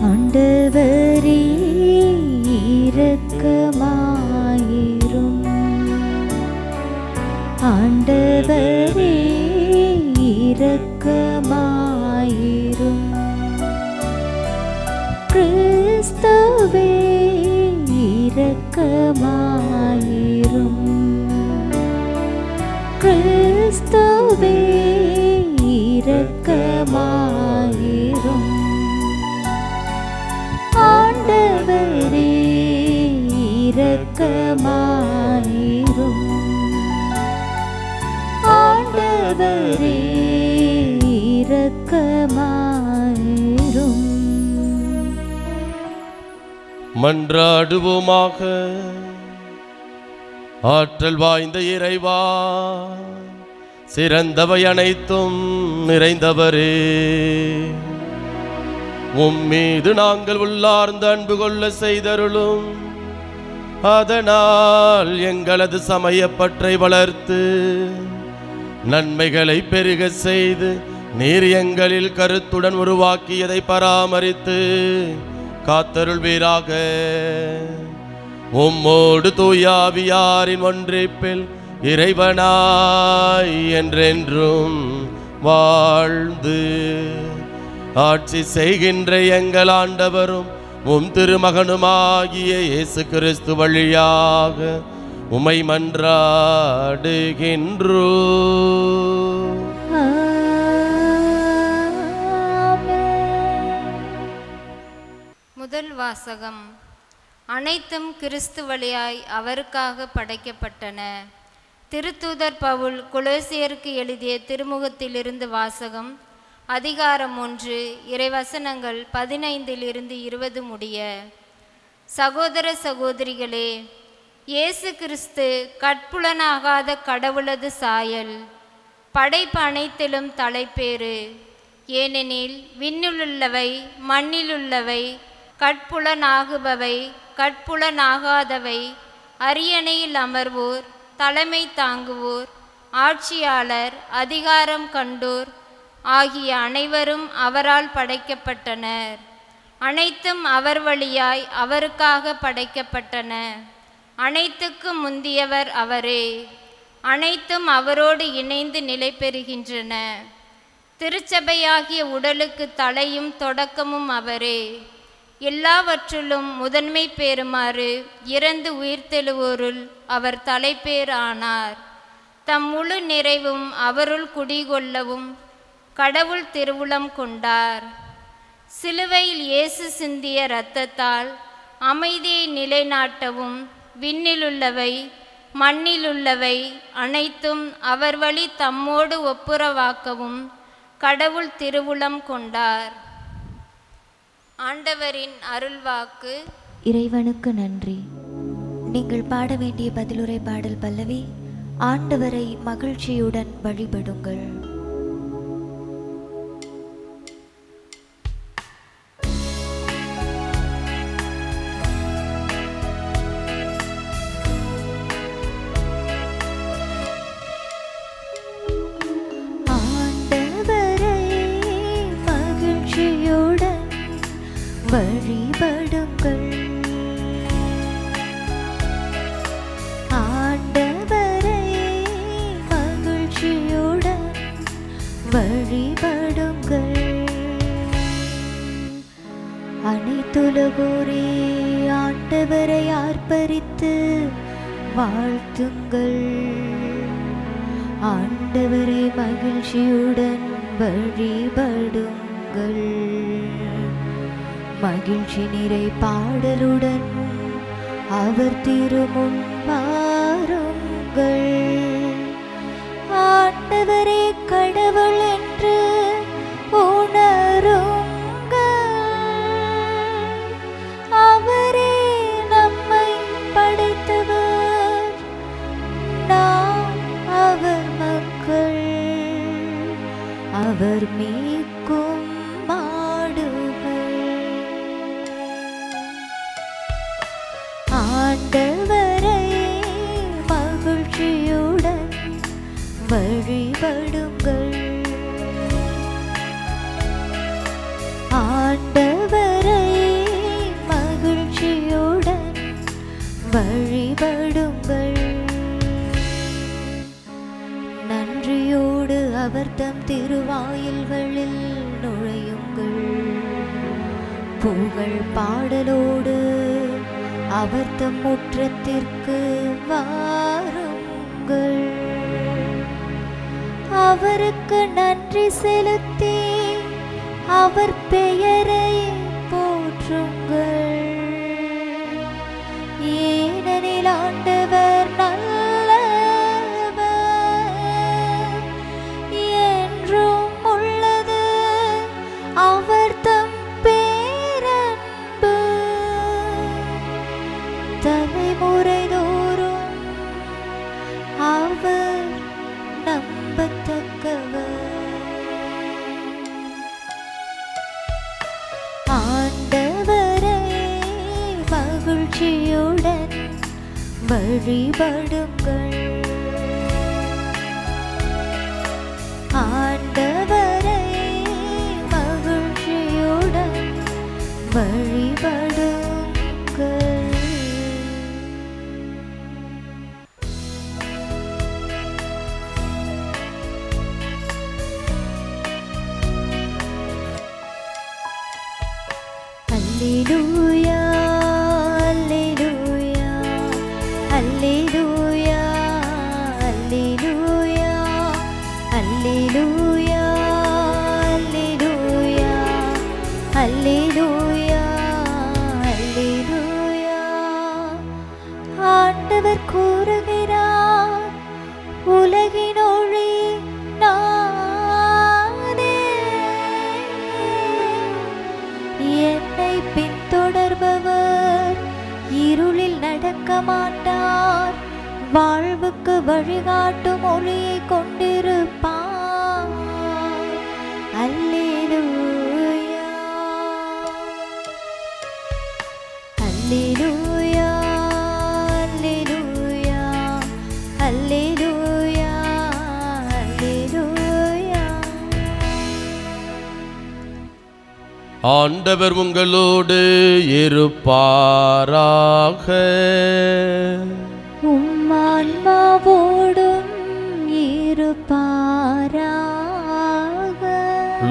ஆண்டவரே இரக்கமாயிரும், ஆண்டவரே இரக்கமாயிரும், கிறிஸ்துவே இரக்கமாயிரும், கிறிஸ்துவே இரக்கமாயிரும், ஆண்டவரே இரக்கமாயிரும், ஆண்டவரே இரக்கமாயிரும். மன்றாடுவோமாக. ஆற்றல் வாய்ந்த இறைவா, சிறந்தவை அனைத்தும் நிறைந்தவரே, உம்மீது நாங்கள் உள்ளார்ந்த அன்பு கொள்ள செய்தருளும். அதனால் எங்களது சமயப்பற்றை வளர்த்து நன்மைகளை பெருக செய்து நீர் எங்களில் கருத்துடன் உருவாக்கியதை பராமரித்து காத்தருள்வீராக. உம்மோடு தூயாவியாரின் ஒன்றிப்பில் இறைவனாய் என்றென்றும் வாழ்ந்து ஆட்சி செய்கின்ற எங்கள் ஆண்டவரும் உம் திருமகனுமாகிய இயேசு கிறிஸ்து வழியாக உம்மை மன்றாடுகின்றோம். முதல் வாசகம். அனைத்தும் கிறிஸ்து வழியாய் அவருக்காக படைக்கப்பட்டன. திருத்தூதர் பவுல் கொலோசியருக்கு எழுதிய திருமுகத்திலிருந்து வாசகம். அதிகாரம் 1, இறைவசனங்கள் 15-20 முடிய. சகோதர சகோதரிகளே, இயேசு கிறிஸ்து கட்புலனாகாத கடவுளது சாயல், படைப்பு அனைத்திலும் தலைப்பேறு. ஏனெனில் விண்ணிலுள்ளவை மண்ணிலுள்ளவை, கட்புலனாகுபவை கட்புலனாகாதவை, அரியணையில் அமர்வோர், தலைமை தாங்குவோர், ஆட்சியாளர், அதிகாரம் கண்டோர் ஆகிய அனைவரும் அவரால் படைக்கப்பட்டனர். அனைத்தும் அவர் வழியாய் அவருக்காக படைக்கப்பட்டன. அனைத்துக்கும் முந்தியவர் அவரே. அனைத்தும் அவரோடு இணைந்து நிலை பெறுகின்றன. திருச்சபையாகிய உடலுக்கு தலையும் தொடக்கமும் அவரே. எல்லாவற்றிலும் முதன்மை பெறுமாறு இறந்து உயிர்த்தெழுவோருள் அவர் தலைப்பேர் ஆனார். தம் முழு நிறைவும் அவருள் குடிகொள்ளவும் கடவுள் திருவுளம் கொண்டார். சிலுவையில் இயேசு சிந்திய இரத்தத்தால் அமைதியை நிலைநாட்டவும் விண்ணிலுள்ளவை மண்ணிலுள்ளவை அனைத்தும் அவர் வழி தம்மோடு ஒப்புரவாக்கவும் கடவுள் திருவுளம் கொண்டார். ஆண்டவரின் அருள்வாக்கு. இறைவனுக்கு நன்றி. நீங்கள் பாட வேண்டிய பதிலுரை பாடல் பல்லவி. ஆண்டவரை மகிழ்ச்சியுடன் வழிபடுங்கள். வழிபடுங்கள். ஆண்டவரை மகிழ்ச்சியுடன் வழிபடுங்கள். அனைத்துலகோரே ஆண்டவரை ஆர்ப்பரித்து வாழ்த்துங்கள். ஆண்டவரை மகிழ்ச்சியுடன் வழிபடுங்கள். மகிழ்ச்சி நிறை பாடலுடன் அவர் திருமுன் வாருங்கள். ஆண்டவரே கடவுள் என்று உணருங்கள். அவரே நம்மை படைத்தவர், நாம் அவர் மக்கள். அவர் மீட்கும் ஆண்டவரை மகிழ்ச்சியுடன் வழிபடுங்கள். ஆண்டவரை மகிழ்ச்சியுடன் வழிபடுங்கள். நன்றியோடு அவர் தம் திருவாயில்களில் நுழையுங்கள். புகழ் பாடலோடு அவர் தம் முற்றத்திற்கு வாருங்கள். அவருக்கு நன்றி செலுத்தி அவர் பெயரை போற்றுங்கள். ஏனெனில் ஆண்டவர் நல்லவர், என்றும் உள்ளது அவர் தம் பேரன்பு. தலைமுறை தோறும் அவர் நம்பத்தக்கவர். ஆண்டவரை மகிழ்ச்சியுடன் வழிபடுங்கள். ஆண்டவரை மகிழ்ச்சியுடன் வழிபடுங்கள். Alleluia, Alleluia, Alleluia, Alleluia, Alleluia, Alleluia, Alleluia, Alleluia. ஆண்டவர் கூறுகிறார், உலகின் ஒளி நானே. என்னை பின்தொடர்பவர் இருளில் நடக்க மாட்டார், வாழ்வுக்கு வழிகாட்டும் ஒளியை கொண்டிருப்பார். அல்லேலூயா, அல்லேலூயா, அல்லேலூயா, அல்லேலூயா, அல்லேலூயா. ஆண்டவர் உங்களோடு இருப்பாராக. உம்மான்மாவோடும் இருப்பாராக.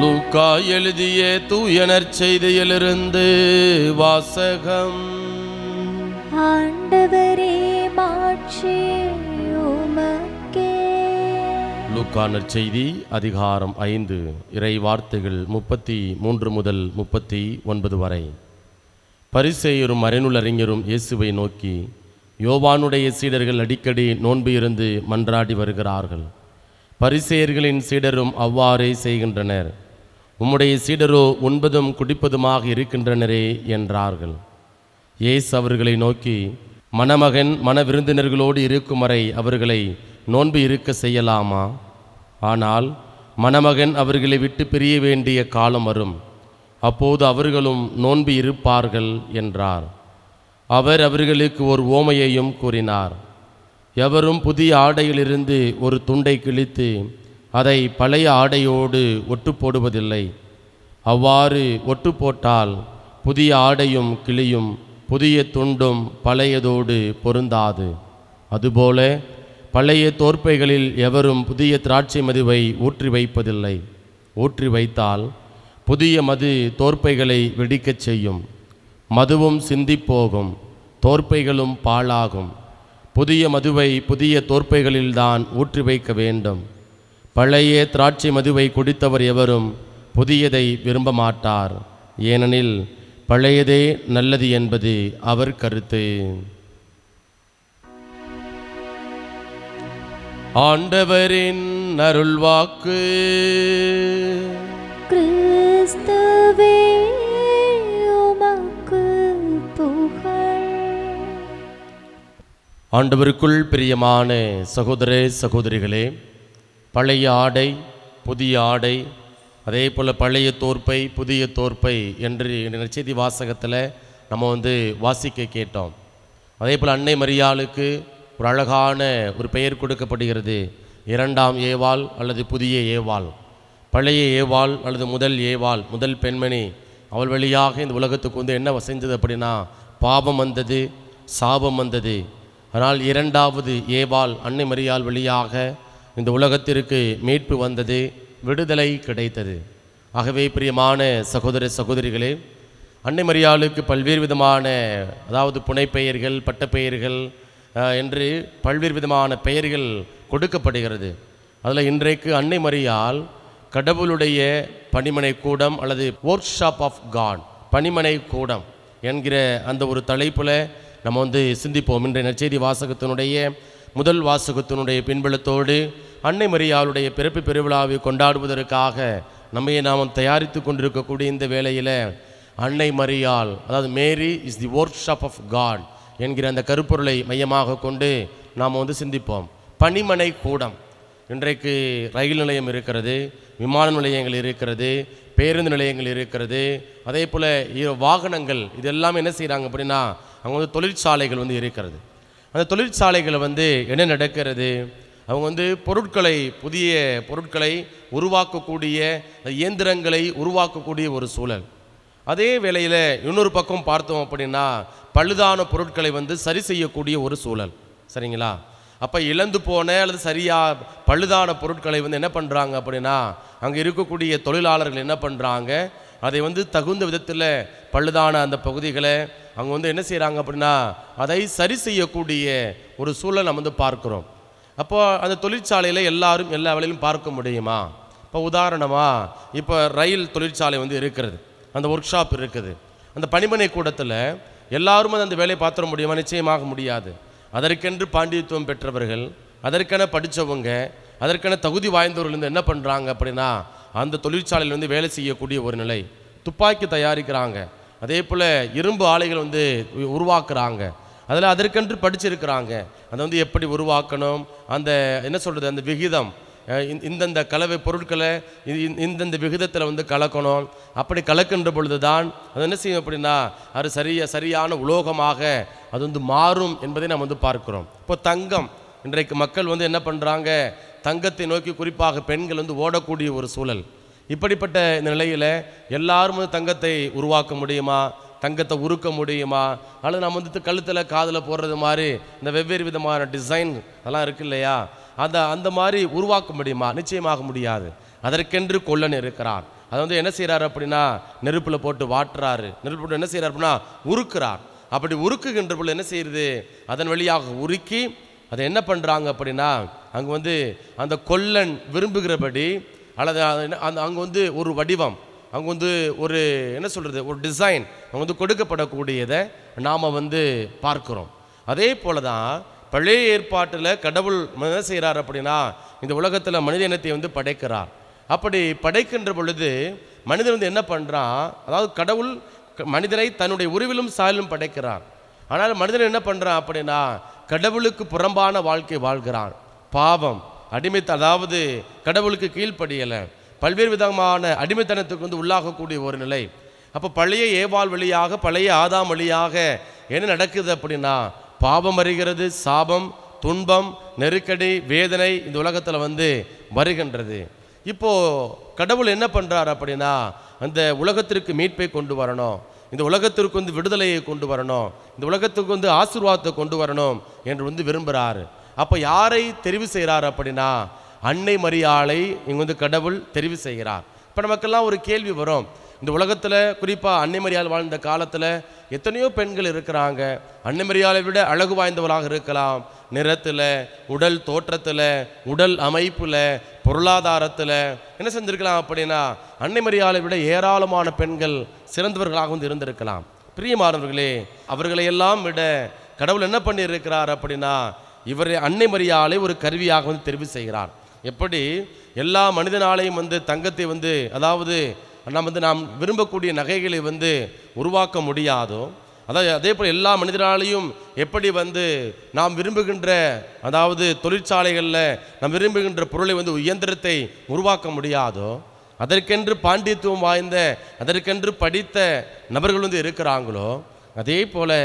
லூக்கா எழுதிய தூய நற்செய்தியிலிருந்து வாசகம். ஆண்டவரே மாட்சி உமக்கே. லூக்கா நற்செய்தி அதிகாரம் 5 இறை வார்த்தைகள் 33 முதல் 39 வரை. பரிசேயரும் மறைநூலறிஞரும் இயேசுவை நோக்கி, யோவானுடைய சீடர்கள் அடிக்கடி நோன்பு இருந்து மன்றாடி வருகிறார்கள். பரிசேயர்களின் சீடரும் அவ்வாறே செய்கின்றனர். உம்முடைய சீடரோ உண்பதும் குடிப்பதுமாக இருக்கின்றனரே என்றார்கள். இயேசு அவர்களை நோக்கி, மணமகன் மணவிருந்தினர்களோடு இருக்கும் வரை அவர்களை நோன்பு இருக்க செய்யலாமா? ஆனால் மணமகன் அவர்களை விட்டு பிரிய வேண்டிய காலம் வரும், அப்போது அவர்களும் நோன்பு இருப்பார்கள் என்றார். அவர் அவர்களுக்கு ஒரு ஓமையையும் கூறினார். எவரும் புதிய ஆடையிலிருந்து ஒரு துண்டை கிழித்து அதை பழைய ஆடையோடு ஒட்டு போடுவதில்லை. அவ்வாறு ஒட்டு போட்டால் புதிய ஆடையும் கிளியும், புதிய துண்டும் பழையதோடு பொருந்தாது. அதுபோல பழைய தோற்பைகளில் எவரும் புதிய திராட்சை மதுவை ஊற்றி வைப்பதில்லை. ஊற்றி வைத்தால் புதிய மது தோற்பைகளை வெடிக்கச் செய்யும், மதுவும் சிந்திப்போகும், தோற்பைகளும் பாழாகும். புதிய மதுவை புதிய தோற்பைகளில்தான் ஊற்றி வைக்க வேண்டும். பழைய திராட்சை மதுவை குடித்தவர் எவரும் புதியதை விரும்ப மாட்டார், ஏனெனில் பழையதே நல்லது என்பது அவர் கருத்து. ஆண்டவரின் அருள்வாக்கு. கிறிஸ்துவே உமக்கு புகழ். ஆண்டவருக்குள் பிரியமான சகோதர சகோதரிகளே, பழைய ஆடை, புதிய ஆடை, அதே போல் பழைய தோற்பை, புதிய தோற்பை என்று நற்செய்தி வாசகத்தில் நம்ம வாசிக்க கேட்டோம். அதே போல் அன்னை மரியாளுக்கு ஒரு அழகான ஒரு பெயர் கொடுக்கப்படுகிறது, இரண்டாம் ஏவாள் அல்லது புதிய ஏவாள். பழைய ஏவாள் அல்லது முதல் ஏவாள், முதல் பெண்மணி, அவள் வழியாக இந்த உலகத்துக்கு என்ன செஞ்சது அப்படின்னா பாவம் வந்தது, சாபம் வந்தது. ஆனால் இரண்டாவது ஏவாள் அன்னை மரியாள் வழியாக இந்த உலகத்திற்கு மீட்பு வந்தது, விடுதலை கிடைத்தது. ஆகவே பிரியமான சகோதர சகோதரிகளே, அன்னை மரியாளுக்கு பல்வேறு விதமான, அதாவது புனைப்பெயர்கள், பட்டப்பெயர்கள் என்று பல்வேறு விதமான பெயர்கள் கொடுக்கப்படுகிறது. அதில் இன்றைக்கு அன்னை மரியாள் கடவுளுடைய பணிமனை கூடம் அல்லது ஒர்க் ஷாப் ஆஃப் காட், பணிமனை கூடம் என்கிற அந்த ஒரு தலைப்பில் நம்ம சிந்திப்போம். இன்றைய நற்செய்தி வாசகத்தினுடைய முதல் வாசகத்தினுடைய பின்புலத்தோடு அன்னை மரியாளுடைய பிறப்பு பெருவிழாவை கொண்டாடுவதற்காக நம்மையை நாம் தயாரித்து கொண்டிருக்கக்கூடிய இந்த வேளையில் அன்னை மரியாள், அதாவது Mary is the workshop of God என்கிற அந்த கருப்பொருளை மையமாக கொண்டு நாம் சிந்திப்போம். பணிமனை கூடம். இன்றைக்கு ரயில் நிலையம் இருக்கிறது, விமான நிலையங்கள் இருக்கிறது, பேருந்து நிலையங்கள் இருக்கிறது, அதே போல் வாகனங்கள், இதெல்லாம் என்ன செய்கிறாங்க அப்படின்னா அவங்க தொழிற்சாலைகள் இருக்கிறது. அந்த தொழிற்சாலைகளை என்ன நடக்கிறது, அவங்க பொருட்களை, புதிய பொருட்களை உருவாக்கக்கூடிய இயந்திரங்களை உருவாக்கக்கூடிய ஒரு சூழல். அதே வேளையில் இன்னொரு பக்கம் பார்த்தோம் அப்படின்னா பழுதான பொருட்களை சரி செய்யக்கூடிய ஒரு சூழல். சரிங்களா? அப்போ இழந்து போன அல்லது சரியாக பழுதான பொருட்களை என்ன பண்ணுறாங்க அப்படின்னா அங்கே இருக்கக்கூடிய தொழிலாளர்கள் என்ன பண்ணுறாங்க, அதை தகுந்த விதத்தில் பழுதான அந்த பகுதிகளை அவங்க என்ன செய்கிறாங்க அப்படின்னா அதை சரி செய்யக்கூடிய ஒரு சூழல் நம்ம பார்க்குறோம். அப்போது அந்த தொழிற்சாலையில் எல்லாரும் எல்லா வேலையிலும் பார்க்க முடியுமா? இப்போ உதாரணமாக இப்போ ரயில் தொழிற்சாலை இருக்கிறது, அந்த ஒர்க் ஷாப் இருக்குது. அந்த பணிமனை கூடத்தில் எல்லாரும் அந்த வேலையை பார்த்துட முடியுமா? நிச்சயமாக முடியாது. அதற்கென்று பாண்டியத்துவம் பெற்றவர்கள், அதற்கென படித்தவங்க, அதற்கென தகுதி வாய்ந்தவர்கள் என்ன பண்ணுறாங்க அப்படின்னா அந்த தொழிற்சாலையில் வேலை செய்யக்கூடிய ஒரு நிலை. துப்பாக்கி தயாரிக்கிறாங்க, அதே போல் இரும்பு ஆலைகள் உருவாக்குறாங்க. அதில் அதற்கென்று படிச்சிருக்கிறாங்க. அதை எப்படி உருவாக்கணும், அந்த என்ன சொல்கிறது, அந்த விகிதம், இந்தந்த கலவை பொருட்களை இந்தந்த விகிதத்தில் கலக்கணும். அப்படி கலக்கின்ற பொழுது தான் அது என்ன செய்யும் அப்படின்னா அது சரியான உலோகமாக அது மாறும் என்பதை நாம் பார்க்கிறோம். இப்போ தங்கம், இன்றைக்கு மக்கள் என்ன பண்ணுறாங்க, தங்கத்தை நோக்கி குறிப்பாக பெண்கள் ஓடக்கூடிய ஒரு சூழல். இப்படிப்பட்ட இந்த நிலையில் எல்லாரும் தங்கத்தை உருவாக்க முடியுமா, தங்கத்தை உருக்க முடியுமா, அல்லது நம்ம கழுத்தில் காதில் போடுறது மாதிரி இந்த வெவ்வேறு விதமான டிசைன் அதெல்லாம் இருக்கு இல்லையா, அந்த மாதிரி உருவாக்க முடியுமா? நிச்சயமாக முடியாது. அதற்கென்று கொல்லன் இருக்கிறார். அதை என்ன செய்கிறார் அப்படின்னா நெருப்பில் போட்டு வாட்டுறாரு, நெருப்பு போட்டு என்ன செய்கிறார் அப்படின்னா உருக்குறார். அப்படி உருக்குகின்ற பொழுது என்ன செய்யுது, அதன் வழியாக உருக்கி அதை என்ன பண்ணுறாங்க அப்படின்னா அங்கே அந்த கொல்லன் விரும்புகிறபடி அல்லது அங்கே ஒரு வடிவம், அங்கே ஒரு என்ன சொல்கிறது, ஒரு டிசைன் அவங்க கொடுக்கப்படக்கூடியதை நாம் பார்க்குறோம். அதே போல தான் பழைய ஏற்பாட்டில் கடவுள் என்ன செய்கிறார் அப்படின்னா இந்த உலகத்தில் மனித இனத்தை வந்து படைக்கிறார். அப்படி படைக்கின்ற பொழுது மனிதன் வந்து என்ன பண்ணுறான், அதாவது கடவுள் மனிதனை தன்னுடைய உருவிலும் சாயலும் படைக்கிறார். ஆனால் மனிதன் என்ன பண்ணுறான் அப்படின்னா கடவுளுக்கு புறம்பான வாழ்க்கை வாழ்கிறான். பாவம், அடிமைத்த, அதாவது கடவுளுக்கு கீழ்ப்படியலை, பல்வேறு விதமான அடிமைத்தனத்துக்கு வந்து உள்ளாகக்கூடிய ஒரு நிலை. அப்போ பழைய ஏவாள் வழியாக, பழைய ஆதாம் வழியாக என்ன நடக்குது அப்படின்னா பாவம் வருகிறது, சாபம், துன்பம், நெருக்கடி, வேதனை இந்த உலகத்தில் வந்து வருகின்றது. இப்போது கடவுள் என்ன பண்ணுறார் அப்படின்னா அந்த உலகத்திற்கு மீட்பை கொண்டு வரணும், இந்த உலகத்திற்கு வந்து விடுதலையை கொண்டு வரணும், இந்த உலகத்துக்கு வந்து ஆசீர்வாதத்தை கொண்டு வரணும் என்று வந்து விரும்புகிறார். அப்போ யாரை தெரிவு செய்கிறார் அப்படின்னா அன்னை மரியாளை இங்கே வந்து கடவுள் தெரிவு செய்கிறார். இப்போ நமக்கெல்லாம் ஒரு கேள்வி வரும், இந்த உலகத்தில் குறிப்பாக அன்னை மரியாள் வாழ்ந்த காலத்தில் எத்தனையோ பெண்கள் இருக்கிறாங்க, அன்னை மரியாளை விட அழகு வாய்ந்தவளாக இருக்கலாம், நிறத்தில், உடல் தோற்றத்தில், உடல் அமைப்பில், பொருளாதாரத்தில் என்ன செஞ்சுருக்கலாம் அப்படின்னா அன்னை மரியாளை விட ஏராளமான பெண்கள் சிறந்தவர்களாக வந்து இருந்திருக்கலாம். பிரியமானவர்களே, அவர்களையெல்லாம் விட கடவுள் என்ன பண்ணியிருக்கிறார் அப்படின்னா இவர் அன்னை மரியாளை ஒரு கருவியாக வந்து தெரிவு செய்கிறார். எப்படி எல்லா மனிதனாலையும் வந்து தங்கத்தை வந்து, அதாவது நாம் விரும்பக்கூடிய நகைகளை வந்து உருவாக்க முடியாதோ, அதாவது அதே போல் எல்லா மனிதனாலையும் எப்படி வந்து நாம் விரும்புகின்ற, அதாவது தொழிற்சாலைகளில் நாம் விரும்புகின்ற பொருளை வந்து இயந்திரத்தை உருவாக்க முடியாதோ, அதற்கென்று பாண்டித்துவம் வாய்ந்த, அதற்கென்று படித்த நபர்கள் வந்து இருக்கிறாங்களோ, அதே போல்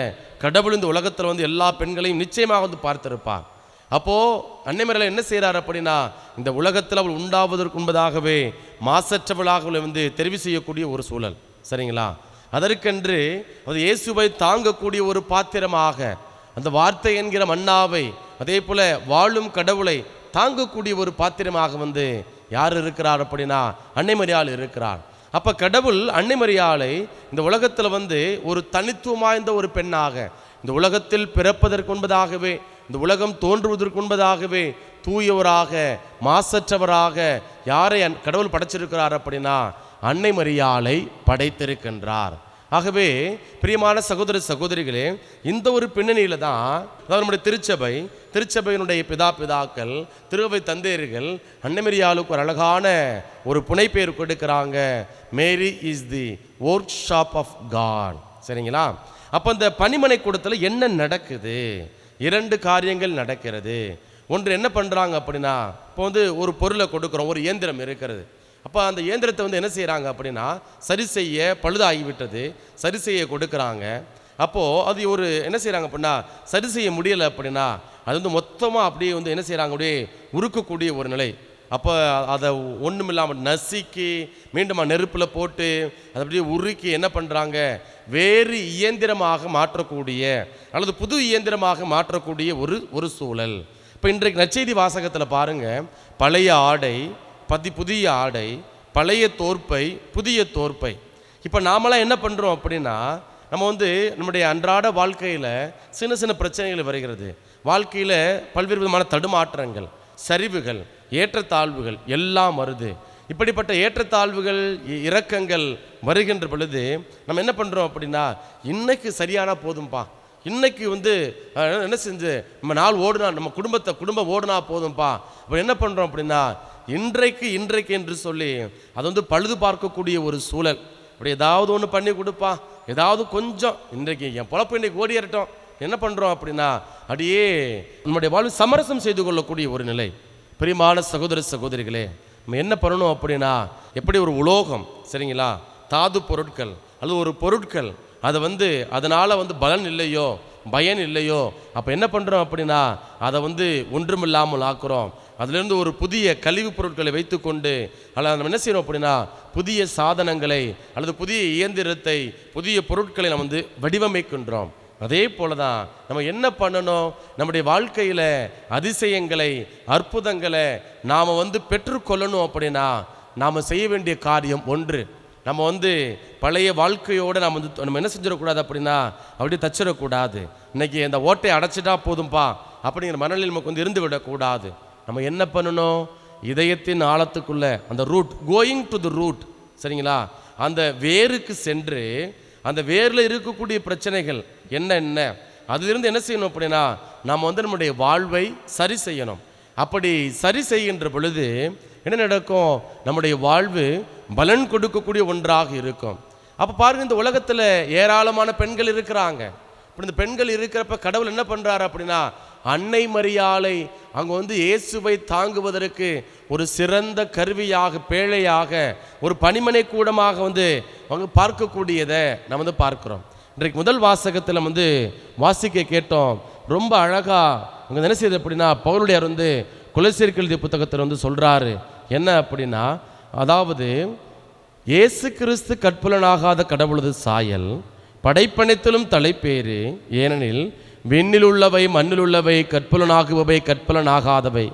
கடவுள் இந்த உலகத்தில் வந்து எல்லா பெண்களையும் நிச்சயமாக வந்து பார்த்திருப்பார். அப்போது அன்னை மரியாள் என்ன செய்கிறார் அப்படின்னா இந்த உலகத்தில் அவள் உண்டாவதற்கு முன்பதாகவே மாசற்றவளாக வந்து தெரிவு செய்யக்கூடிய ஒரு சூழல். சரிங்களா? அதற்கென்று அது இயேசுவை தாங்கக்கூடிய ஒரு பாத்திரமாக, அந்த வார்த்தை என்கிற மன்னாவை, அதே போல் வாழும் கடவுளை தாங்கக்கூடிய ஒரு பாத்திரமாக வந்து யார் இருக்கிறார் அப்படின்னா அன்னை மரியாள் இருக்கிறார். அப்போ கடவுள் அன்னை மரியாளை இந்த உலகத்தில் வந்து ஒரு தனித்துவம் வாய்ந்த ஒரு பெண்ணாக, இந்த உலகத்தில் பிறப்பதற்கு முன்பதாகவே, இந்த உலகம் தோன்றுவதற்கு முன்பதாகவே தூயவராக, மாசற்றவராக யாரை கடவுள் படைச்சிருக்கிறார் அப்படின்னா அன்னை மரியாளை படைத்திருக்கின்றார். ஆகவே பிரியமான சகோதர சகோதரிகளே, இந்த ஒரு பின்னணியில தான் அதாவது நம்முடைய திருச்சபையினுடைய பிதாக்கள், திருவை தந்தையர்கள் அன்னை மரியாளுக்கு ஒரு அழகான ஒரு புனைப்பெயர் கொடுக்கிறாங்க, Mary is the workshop of God. சரிங்களா? அப்போ இந்த பணிமனை கூடத்தில் என்ன நடக்குது? 2 காரியங்கள் நடக்கிறது. ஒன்று என்ன பண்ணுறாங்க அப்படின்னா, இப்போ வந்து ஒரு பொருளை கொடுக்குறோம், ஒரு இயந்திரம் இருக்கிறது. அப்போ அந்த இயந்திரத்தை வந்து என்ன செய்கிறாங்க அப்படின்னா சரி செய்ய, பழுதாகிவிட்டது, சரி செய்ய கொடுக்குறாங்க. அப்போது அது ஒரு என்ன செய்கிறாங்க அப்படின்னா சரி செய்ய முடியலை அப்படின்னா அது வந்து மொத்தமாக அப்படியே வந்து என்ன செய்கிறாங்க, அப்படியே உருக்கக்கூடிய ஒரு நிலை. அப்போ அதை ஒன்றுமில்லாமல் நசுக்கி மீண்டும் நெருப்பில் போட்டு அதை அப்படியே உருக்கி என்ன பண்ணுறாங்க, வேறு இயந்திரமாக மாற்றக்கூடிய அல்லது புது இயந்திரமாக மாற்றக்கூடிய ஒரு சூழல். இப்போ இன்றைக்கு நற்செய்தி வாசகத்தில் பாருங்கள், பழைய ஆடை, புதிய ஆடை, பழைய தோற்பை, புதிய தோற்பை. இப்போ நாமெல்லாம் என்ன பண்ணுறோம் அப்படின்னா நம்ம வந்து நம்முடைய அன்றாட வாழ்க்கையில் சின்ன சின்ன பிரச்சனைகள் வருகிறது, வாழ்க்கையில் பல்வேறு விதமான தடுமாற்றங்கள், சரிவுகள், ஏற்றத்தாழ்வுகள் எல்லாம் வருது. இப்படிப்பட்ட ஏற்றத்தாழ்வுகள், இறக்கங்கள் வருகின்ற பொழுது நம்ம என்ன பண்ணுறோம் அப்படின்னா இன்னைக்கு சரியான போதும்பா, இன்னைக்கு வந்து என்ன செஞ்சு நம்ம நாள் ஓடுனா, நம்ம குடும்பம் ஓடுனா போதும்பா. அப்போ என்ன பண்ணுறோம் அப்படின்னா இன்றைக்கு என்று சொல்லி அது வந்து பழுது பார்க்கக்கூடிய ஒரு சூழல். அப்படி ஏதாவது ஒன்று பண்ணி கொடுப்பா, ஏதாவது கொஞ்சம் இன்றைக்கு என் பொழப்பு இன்றைக்கு ஓடியறட்டும், என்ன பண்ணுறோம் அப்படின்னா அப்படியே நம்முடைய வாழ்வு சமரசம் செய்து கொள்ளக்கூடிய ஒரு நிலை. பிரியமான சகோதர சகோதரிகளே, நம்ம என்ன பண்ணணும் அப்படின்னா எப்படி ஒரு உலோகம், சரிங்களா, தாது பொருட்கள் அல்லது ஒரு பொருட்கள் அதை வந்து அதனால் வந்து பலன் இல்லையோ, பயன் இல்லையோ, அப்போ என்ன பண்ணுறோம் அப்படின்னா அதை வந்து ஒன்றுமில்லாமல் ஆக்குறோம். அதிலிருந்து ஒரு புதிய கழிவுப் பொருட்களை வைத்துக்கொண்டு அல்லது நம்ம என்ன செய்யணும் அப்படின்னா புதிய சாதனங்களை அல்லது புதிய இயந்திரத்தை, புதிய பொருட்களை நம்ம வந்து வடிவமைக்கின்றோம். அதே போல தான் நம்ம என்ன பண்ணணும், நம்முடைய வாழ்க்கையில் அதிசயங்களை, அற்புதங்களை நாம் வந்து பெற்றுக்கொள்ளணும் அப்படின்னா நாம் செய்ய வேண்டிய காரியம் ஒன்று, நம்ம வந்து பழைய வாழ்க்கையோடு நம்ம என்ன செஞ்சிடக்கூடாது அப்படின்னா அப்படியே தச்சிடக்கூடாது. இன்றைக்கி இந்த ஓட்டை அடைச்சிட்டா போதும்பா அப்படிங்கிற மனநிலை நமக்கு வந்து இருந்து விடக்கூடாது. நம்ம என்ன பண்ணணும், இதயத்தின் ஆழத்துக்குள்ள அந்த root, going to the root, சரிங்களா, அந்த வேருக்கு சென்று அந்த வேரில் இருக்கக்கூடிய பிரச்சனைகள் என்ன அதிலிருந்து என்ன செய்யணும் அப்படின்னா நம்ம வந்து நம்முடைய வாழ்வை சரி செய்யணும். அப்படி சரி செய்கின்ற பொழுது என்ன நடக்கும்? நம்முடைய வாழ்வு பலன் கொடுக்கக்கூடிய ஒன்றாக இருக்கும். அப்போ பாருங்க, இந்த உலகத்தில் ஏராளமான பெண்கள் இருக்கிறாங்க. இப்படி இந்த பெண்கள் இருக்கிறப்ப கடவுள் என்ன பண்ணுறாரு அப்படின்னா, அன்னை மரியாளை அங்கே இயேசுவை தாங்குவதற்கு ஒரு சிறந்த கருவியாக, பேழையாக, ஒரு பணிமனை கூடமாக அவங்க பார்க்கக்கூடியதை நம்ம பார்க்குறோம். இன்றைக்கு முதல் வாசகத்தில் வாசிக்க கேட்டோம். ரொம்ப அழகாக அங்கே என்ன செய்யுது அப்படின்னா, பவுலுடையார் கொலோசியருக்கு எழுதிய புத்தகத்தில் சொல்கிறாரு. என்ன அப்படின்னா, அதாவது இயேசு கிறிஸ்து கற்பலனாகாத கடவுளது சாயல், படைப்பனைத்திலும் தலைப்பேறு. ஏனெனில் விண்ணில் உள்ளவை மண்ணில் உள்ளவை, கற்பலனாகுபவை கற்பலனாகாதவை,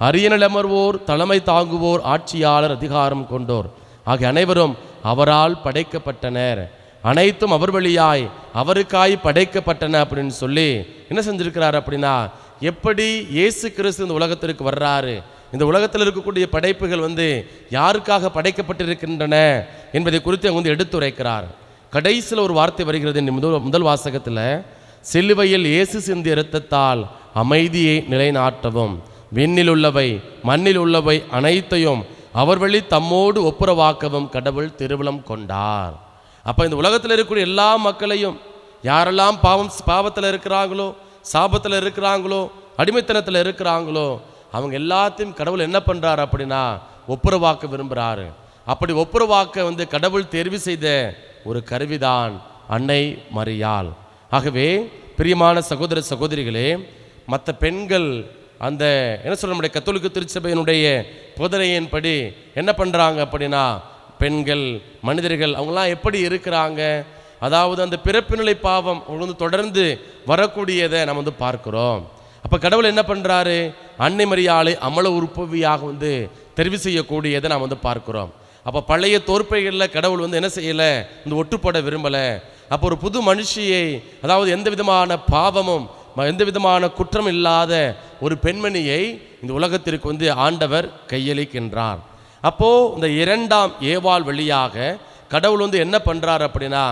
அரியநிலமர்வோர், தலைமை தாங்குவோர், ஆட்சியாளர், அதிகாரம் கொண்டோர் ஆகிய அனைவரும் அவரால் படைக்கப்பட்டனர். அனைத்தும் அவர் வழியாய் அவருக்காய் படைக்கப்பட்டன அப்படின்னு சொல்லி என்ன செஞ்சிருக்கிறார் அப்படின்னா, எப்படி இயேசு கிறிஸ்து இந்த உலகத்திற்கு வர்றாரு, இந்த உலகத்தில் இருக்கக்கூடிய படைப்புகள் யாருக்காக படைக்கப்பட்டிருக்கின்றன என்பதை குறித்து அவங்க எடுத்துரைக்கிறார். கடைசியில் ஒரு வார்த்தை வருகிறது முதல் வாசகத்தில், சிலுவையில் இயேசு சிந்திய இரத்தத்தால் அமைதியை நிலைநாட்டவும், விண்ணில் உள்ளவை மண்ணில் உள்ளவை அனைத்தையும் அவர் வழி தம்மோடு ஒப்புரவாக்கவும் கடவுள் திருவுளம் கொண்டார். அப்போ இந்த உலகத்தில் இருக்கக்கூடிய எல்லா மக்களையும், யாரெல்லாம் பாவத்தில் இருக்கிறாங்களோ, சாபத்தில் இருக்கிறாங்களோ, அடிமைத்தனத்தில் இருக்கிறாங்களோ, அவங்க எல்லாத்தையும் கடவுள் என்ன பண்ணுறாரு அப்படின்னா ஒப்புரவாக்க விரும்புகிறாரு. அப்படி ஒப்புரவாக்க கடவுள் தேர்வு செய்த ஒரு கருவிதான் அன்னை மரியாள். ஆகவே பிரியமான சகோதர சகோதரிகளே, மற்ற பெண்கள் அந்த என்ன சொல்ற, நம்முடைய கத்தோலிக்க திருச்சபையினுடைய போதனையின்படி என்ன பண்ணுறாங்க அப்படின்னா, பெண்கள் மனிதர்கள் அவங்களாம் எப்படி இருக்கிறாங்க, அதாவது அந்த பிறப்புநிலை பாவம் தொடர்ந்து வரக்கூடியதை நம்ம பார்க்குறோம். அப்போ கடவுள் என்ன பண்ணுறாரு, அன்னை மரியாளை அமல உறுப்புவியாக தெரிவு செய்யக்கூடியதை நாம் பார்க்குறோம். அப்போ பழைய தோற்பைகளில் கடவுள் என்ன செய்யலை, ஒட்டுப்பட விரும்பலை. அப்போ ஒரு புது மனுஷியை, அதாவது எந்த விதமான பாவமும் எந்த விதமான குற்றம் இல்லாத ஒரு பெண்மணியை இந்த உலகத்திற்கு ஆண்டவர் கையளிக்கின்றார். அப்போது இந்த இரண்டாம் ஏவாள் வழியாக கடவுள் என்ன பண்ணுறார் அப்படின்னா,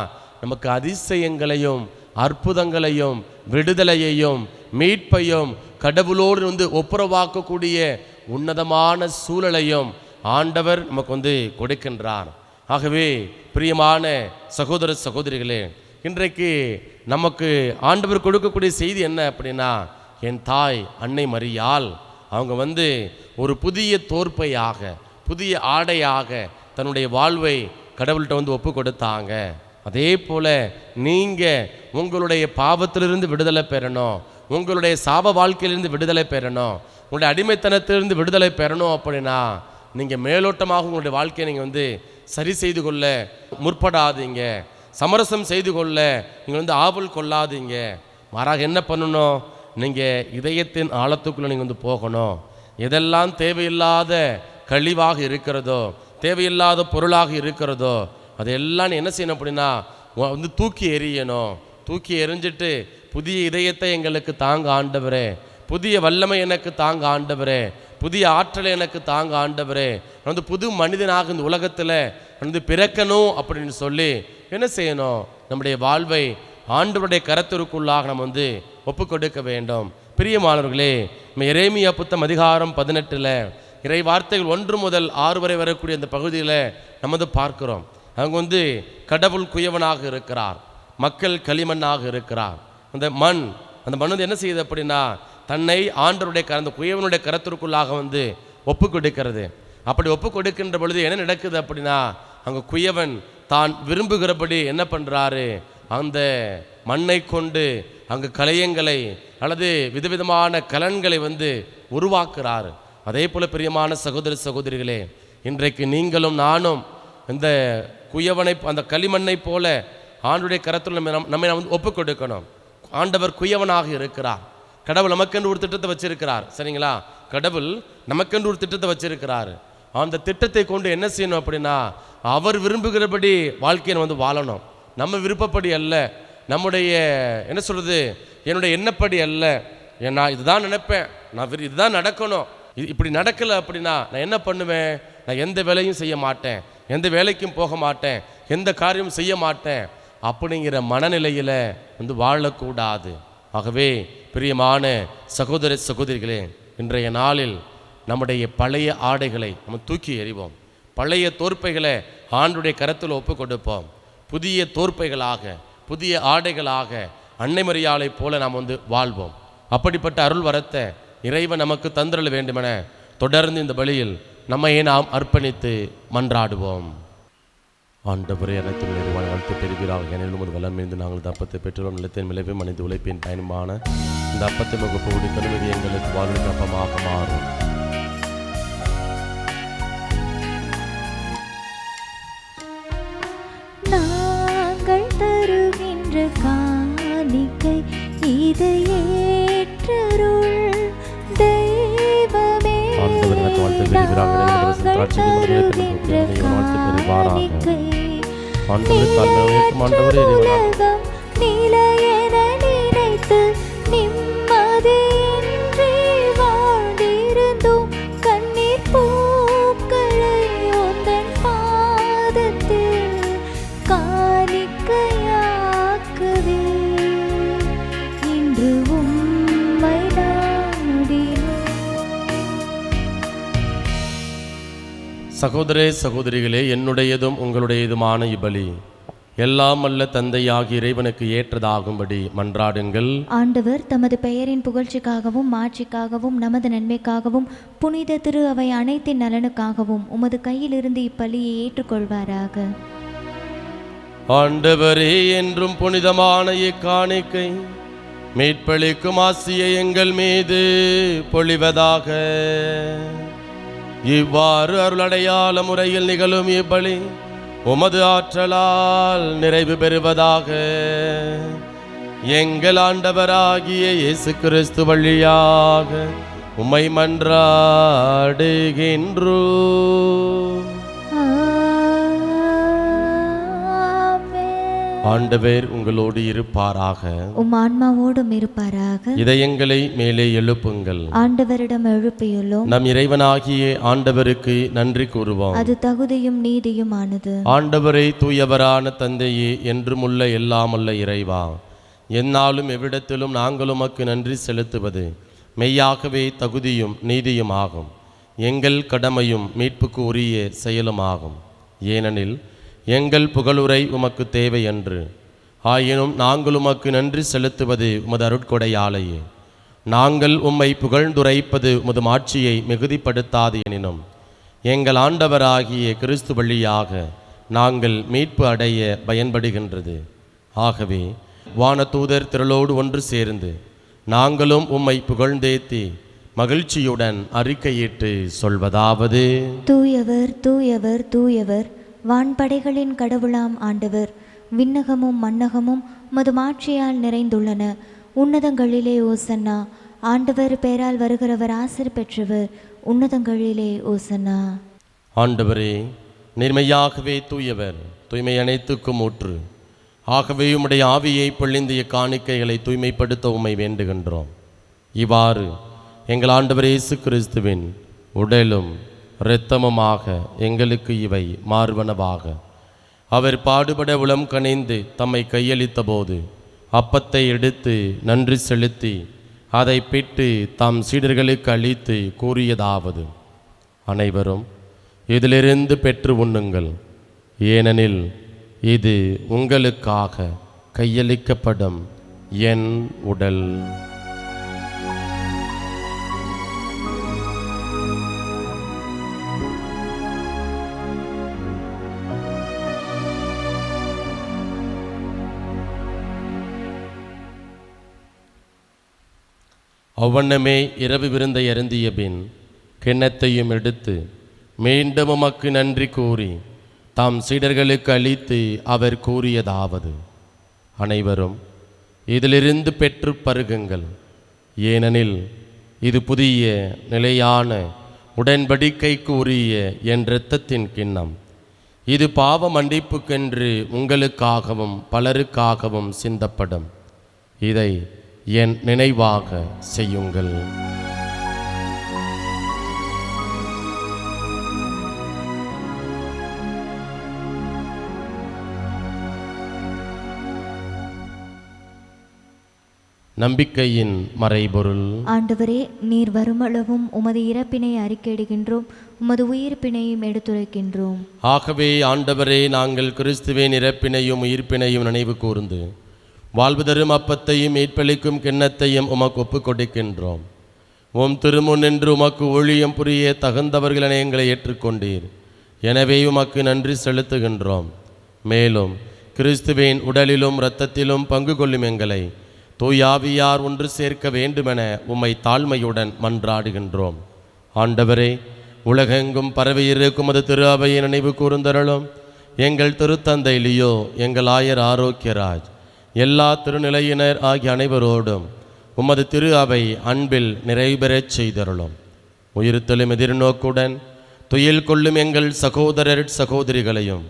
நமக்கு அதிசயங்களையும் அற்புதங்களையும் விடுதலையையும் மீட்பையும் கடவுளோடு ஒப்புரவாக்கக்கூடிய உன்னதமான சூழலையும் ஆண்டவர் நமக்கு கொடுக்கின்றார். ஆகவே பிரியமான சகோதர சகோதரிகளே, இன்றைக்கு நமக்கு ஆண்டவர் கொடுக்கக்கூடிய செய்தி என்ன அப்படின்னா, என் தாய் அன்னை மரியாள் அவங்க ஒரு புதிய தோற்பையாக, புதிய ஆடையாக தன்னுடைய வாழ்வை கடவுள்கிட்ட ஒப்பு கொடுத்தாங்க. அதே போல் நீங்கள் உங்களுடைய பாவத்திலிருந்து விடுதலை பெறணும், உங்களுடைய சாப வாழ்க்கையிலிருந்து விடுதலை பெறணும், உங்களுடைய அடிமைத்தனத்திலிருந்து விடுதலை பெறணும் அப்படின்னா நீங்கள் மேலோட்டமாக உங்களுடைய வாழ்க்கையை நீங்கள் சரி செய்து கொள்ள முற்படாதீங்க, சமரசம் செய்து கொள்ள நீங்கள் ஆவல் கொள்ளாதீங்க. மாறாக என்ன பண்ணணும், நீங்கள் இதயத்தின் ஆழத்துக்குள்ளே நீங்கள் போகணும். எதெல்லாம் தேவையில்லாத கழிவாக இருக்கிறதோ, தேவையில்லாத பொருளாக இருக்கிறதோ, அதெல்லாம் என்ன செய்யணும் அப்படின்னா தூக்கி எறியணும். தூக்கி எறிஞ்சிட்டு புதிய இதயத்தை எங்களுக்கு தாங்க ஆண்டவரே, புதிய வல்லமை எனக்கு தாங்க ஆண்டவரே, புதிய ஆற்றலை எனக்கு தாங்க ஆண்டவரே, புது மனிதனாக இந்த உலகத்தில் பிறக்கணும் அப்படின்னு சொல்லி என்ன செய்யணும், நம்முடைய வாழ்வை ஆண்டவருடைய கரத்திற்குள்ளாக நம்ம ஒப்பு கொடுக்க வேண்டும். பிரியமானவர்களே, நம்ம எரேமியா புத்தகம் அதிகாரம் 18 இறை வார்த்தைகள் 1 முதல் 6 வரை வரக்கூடிய இந்த பகுதியில் நம்ம பார்க்கிறோம். அவங்க கடவுள் குயவனாக இருக்கிறார், மக்கள் களிமண்ணாக இருக்கிறார். அந்த மண் என்ன செய்யுது அப்படின்னா, தன்னை ஆண்டவருடைய அந்த குயவனுடைய கரத்திற்குள்ளாக ஒப்பு கொடுக்கிறது. அப்படி ஒப்பு கொடுக்கின்ற பொழுது என்ன நடக்குது அப்படின்னா, அங்கே குயவன் தான் விரும்புகிறபடி என்ன பண்ணுறாரு, அந்த மண்ணை கொண்டு அங்கு கலையங்களை அல்லது விதவிதமான கலன்களை உருவாக்குறாரு. அதே போல் பிரியமான சகோதர சகோதரிகளே, இன்றைக்கு நீங்களும் நானும் இந்த குயவனை, அந்த களிமண்ணை போல ஆண்டுடைய கரத்தில் நம்மை ஒப்பு கொடுக்கணும். ஆண்டவர் குயவனாக இருக்கிறார். கடவுள் நமக்கென்று ஒரு திட்டத்தை வச்சிருக்கிறார். சரிங்களா, கடவுள் நமக்கென்று ஒரு திட்டத்தை வச்சிருக்கிறார். அந்த திட்டத்தை கொண்டு என்ன செய்யணும் அப்படின்னா, அவர் விரும்புகிறபடி வாழ்க்கையை வாழணும். நம்ம விருப்பப்படி அல்ல, நம்முடைய என்ன சொல்கிறது, என்னுடைய எண்ணப்படி அல்ல. நான் இதுதான் நினைப்பேன், நான் இதுதான் நடக்கணும், இப்படி நடக்கலை அப்படின்னா நான் என்ன பண்ணுவேன், நான் எந்த வேலையும் செய்ய மாட்டேன், எந்த வேலைக்கும் போக மாட்டேன், எந்த காரியமும் செய்ய மாட்டேன் அப்படிங்கிற மனநிலையில் வாழக்கூடாது. ஆகவே பிரியமான சகோதர சகோதரிகளே, இன்றைய நாளில் நம்முடைய பழைய ஆடைகளை நம்ம தூக்கி எறிவோம். பழைய தோற்பைகளை ஆண்டுடைய கரத்தில் ஒப்பு கொடுப்போம். புதிய தோற்பைகளாக, புதிய ஆடைகளாக அன்னை மரியாளை போல நாம் வாழ்வோம். அப்படிப்பட்ட அருள் வரத்தை இறைவன் நமக்கு தந்திரல வேண்டுமென தொடர்ந்து இந்த பலியில் நம்மை நாம் அர்ப்பணித்து மன்றாடுவோம். ஆண்டவரே, அனைத்து நிறைவான வாழ்த்து பெறுகிறார்கள். ஏனெனில் உமது வல்லமைந்து நாங்கள் இந்த அப்பத்தை பெற்றுள்ளோம். நிலத்தின் விளைவு மனித உழைப்பின் பயணமான இந்த அப்பத்தை முகப்பு குடிக்கணும். இது எங்களுக்கு வாழ்வுக்கு அப்பமாக மாறும். நாங்கள் தருகின்ற காணிக்கை இதை ஏற்றருள் தெய்வமே. ஆண்டவர் எனக்கு வாழ்த்து பெறுகிறார்கள். நாங்கள் தருகின்ற காணிக்கை உலகம் நிலையென நினைத்து நிம்மதியின்றி வாழ்ந்திருந்தோம். கண்ணீர் பூக்களை உந்தன் பாதத்தில் காணிக்கையாக்குவே. இன்று உம்மை நாடினோம். சகோதரே சகோதரிகளே, என்னுடையதும் உங்களுடையதுமான இப்பலி எல்லாம் அல்ல தந்தையாகிய இறைவனுக்கு ஏற்றதாகும்படி மன்றாடுங்கள். ஆண்டவர் தமது பெயரின் புகழ்ச்சிக்காகவும் மாட்சிக்காகவும் நமது நன்மைக்காகவும் புனித திரு அவை அனைத்தின் நலனுக்காகவும் உமது கையிலிருந்து இப்பலியை ஏற்றுக்கொள்வாராக. ஆண்டவரே, என்றும் புனிதமான இக்காணிக்கை மீட்பளிக்கும் ஆசியை எங்கள் மீது பொழிவதாக. இவ்வாறு அருளடையாள முறையில் நிகழும் இப்பலி உமது ஆற்றலால் நிறைவு பெறுவதாக. எங்கள் ஆண்டவராகிய இயேசு கிறிஸ்து வழியாக உம்மை மன்றாடுகின்றோம். ஆண்டவர் உங்களோடு இருப்பாராக. உம் ஆன்மாவோடும் இருப்பாராக. இதயங்களை மேலே எழுப்புங்கள். ஆண்டவரிடம் எழுப்பியுள்ளோம். நம் இறைவனாகிய ஆண்டவருக்கு நன்றி கூறுவோம். அது தகுதியும் நீதியுமானது. ஆண்டவரை தூயவரான தந்தையே, என்றுமுள்ள எல்லாமல்ல இறைவா, எந்நாளும் எவ்விடத்திலும் நாங்கள் உமக்கு நன்றி செலுத்துவது மெய்யாகவே தகுதியும் நீதியுமாகும். எங்கள் கடமையும் மீட்புக்கு உரிய செயலுமாகும். ஏனெனில் எங்கள் புகழுரை உமக்கு தேவை என்று. ஆயினும் நாங்கள் உமக்கு நன்றி செலுத்துவது உமது அருட்கொடையாலேயே. நாங்கள் உம்மை புகழ்ந்துரைப்பது உமது மாட்சியை மிகுதிப்படுத்தாது எனினும் எங்கள் ஆண்டவராகிய கிறிஸ்து வழியாக நாங்கள் மீட்பு அடைய பயன்படுகின்றது. ஆகவே வானதூதர் திரளோடு ஒன்று சேர்ந்து நாங்களும் உம்மை புகழ்ந்தேத்தி மகிழ்ச்சியுடன் அறிக்கையிட்டு சொல்வதாவது: தூயவர் தூயவர் தூயவர், வான்படைகளின் கடவுளாம் ஆண்டவர். விண்ணகமும் மண்ணகமும் மது மாட்சியால் நிறைந்துள்ளன. உன்னதங்களிலே ஓசன்னா. ஆண்டவர் பெயரால் வருகிறவர் ஆசிர் பெற்றவர். உன்னதங்களிலே ஓசன்னா. ஆண்டவரே, நேர்மையாகவே தூயவர், தூய்மை அனைத்துக்கும் ஊற்று. ஆகவே உம்முடைய ஆவியை பொழிந்து இக்காணிக்கைகளை தூய்மைப்படுத்த உம்மை வேண்டுகின்றோம். இவ்வாறு எங்கள் ஆண்டவர் இயேசு கிறிஸ்துவின் உடலும் இரத்தமுமாக எங்களுக்கு இவை மார்பனவாக. அவர் பாடுபட உளம் கனிந்து தம்மை கையளித்த போது அப்பத்தை எடுத்து நன்றி செலுத்தி அதை பிட்டு தம் சீடர்களுக்கு அளித்து கூறியதாவது: அனைவரும் இதிலிருந்து பெற்று உண்ணுங்கள், ஏனெனில் இது உங்களுக்காக கையளிக்கப்படும் என் உடல். அவ்வண்ணமே இரவு விருந்தை அருந்திய பின் கிண்ணத்தையும் எடுத்து மீண்டும் உமக்கு நன்றி கூறி தாம் சீடர்களுக்கு அளித்து அவர் கூறியதாவது: அனைவரும் இதிலிருந்து பெற்று பருகுங்கள், ஏனெனில் இது புதிய நிலையான உடன்படிக்கைக்கு உரிய என் இரத்தத்தின் கிண்ணம். இது பாவ மன்னிப்புக்கென்று உங்களுக்காகவும் பலருக்காகவும் சிந்தப்படும். இதை என் நினைவாக செய்யுங்கள். நம்பிக்கையின் மறைபொருள். ஆண்டவரே, நீர் வருமளவும் உமது இறப்பினை அறிக்கையிடுகின்றோம், உமது உயிர்ப்பினையும் எடுத்துரைக்கின்றோம். ஆகவே ஆண்டவரே, நாங்கள் கிறிஸ்துவின் இறப்பினையும் உயிர்ப்பினையும் நினைவு கூர்ந்து வாழ்வு தரும் அப்பத்தையும் மீட்பளிக்கும் கிண்ணத்தையும் உமக்கு ஒப்புக் கொடுக்கின்றோம். உம் திருமுன் நின்று உமக்கு ஊழியம் புரிய தகுந்தவர்களென எங்களை ஏற்றுக்கொண்டீர். எனவே உமக்கு நன்றி செலுத்துகின்றோம். மேலும் கிறிஸ்துவின் உடலிலும் இரத்தத்திலும் பங்கு கொள்ளும் எங்களை தூயாவியார் ஒன்று சேர்க்க வேண்டுமென உம்மை தாழ்மையுடன் மன்றாடுகின்றோம். ஆண்டவரே, உலகெங்கும் பரவியிருக்கும் அது திரு அவையை நினைவு கூர்ந்தருளும். எங்கள் திருத்தந்தை லியோ, எங்கள் ஆயர் ஆரோக்கியராஜ், எல்லா திருநிலையினர் ஆகிய அனைவரோடும் உமது திரு அவை அன்பில் நிறைவேறச் செய்தருளும். உயிர்த்தெழும் எதிர்நோக்குடன் துயில் கொள்ளும் எங்கள் சகோதரர் சகோதரிகளையும்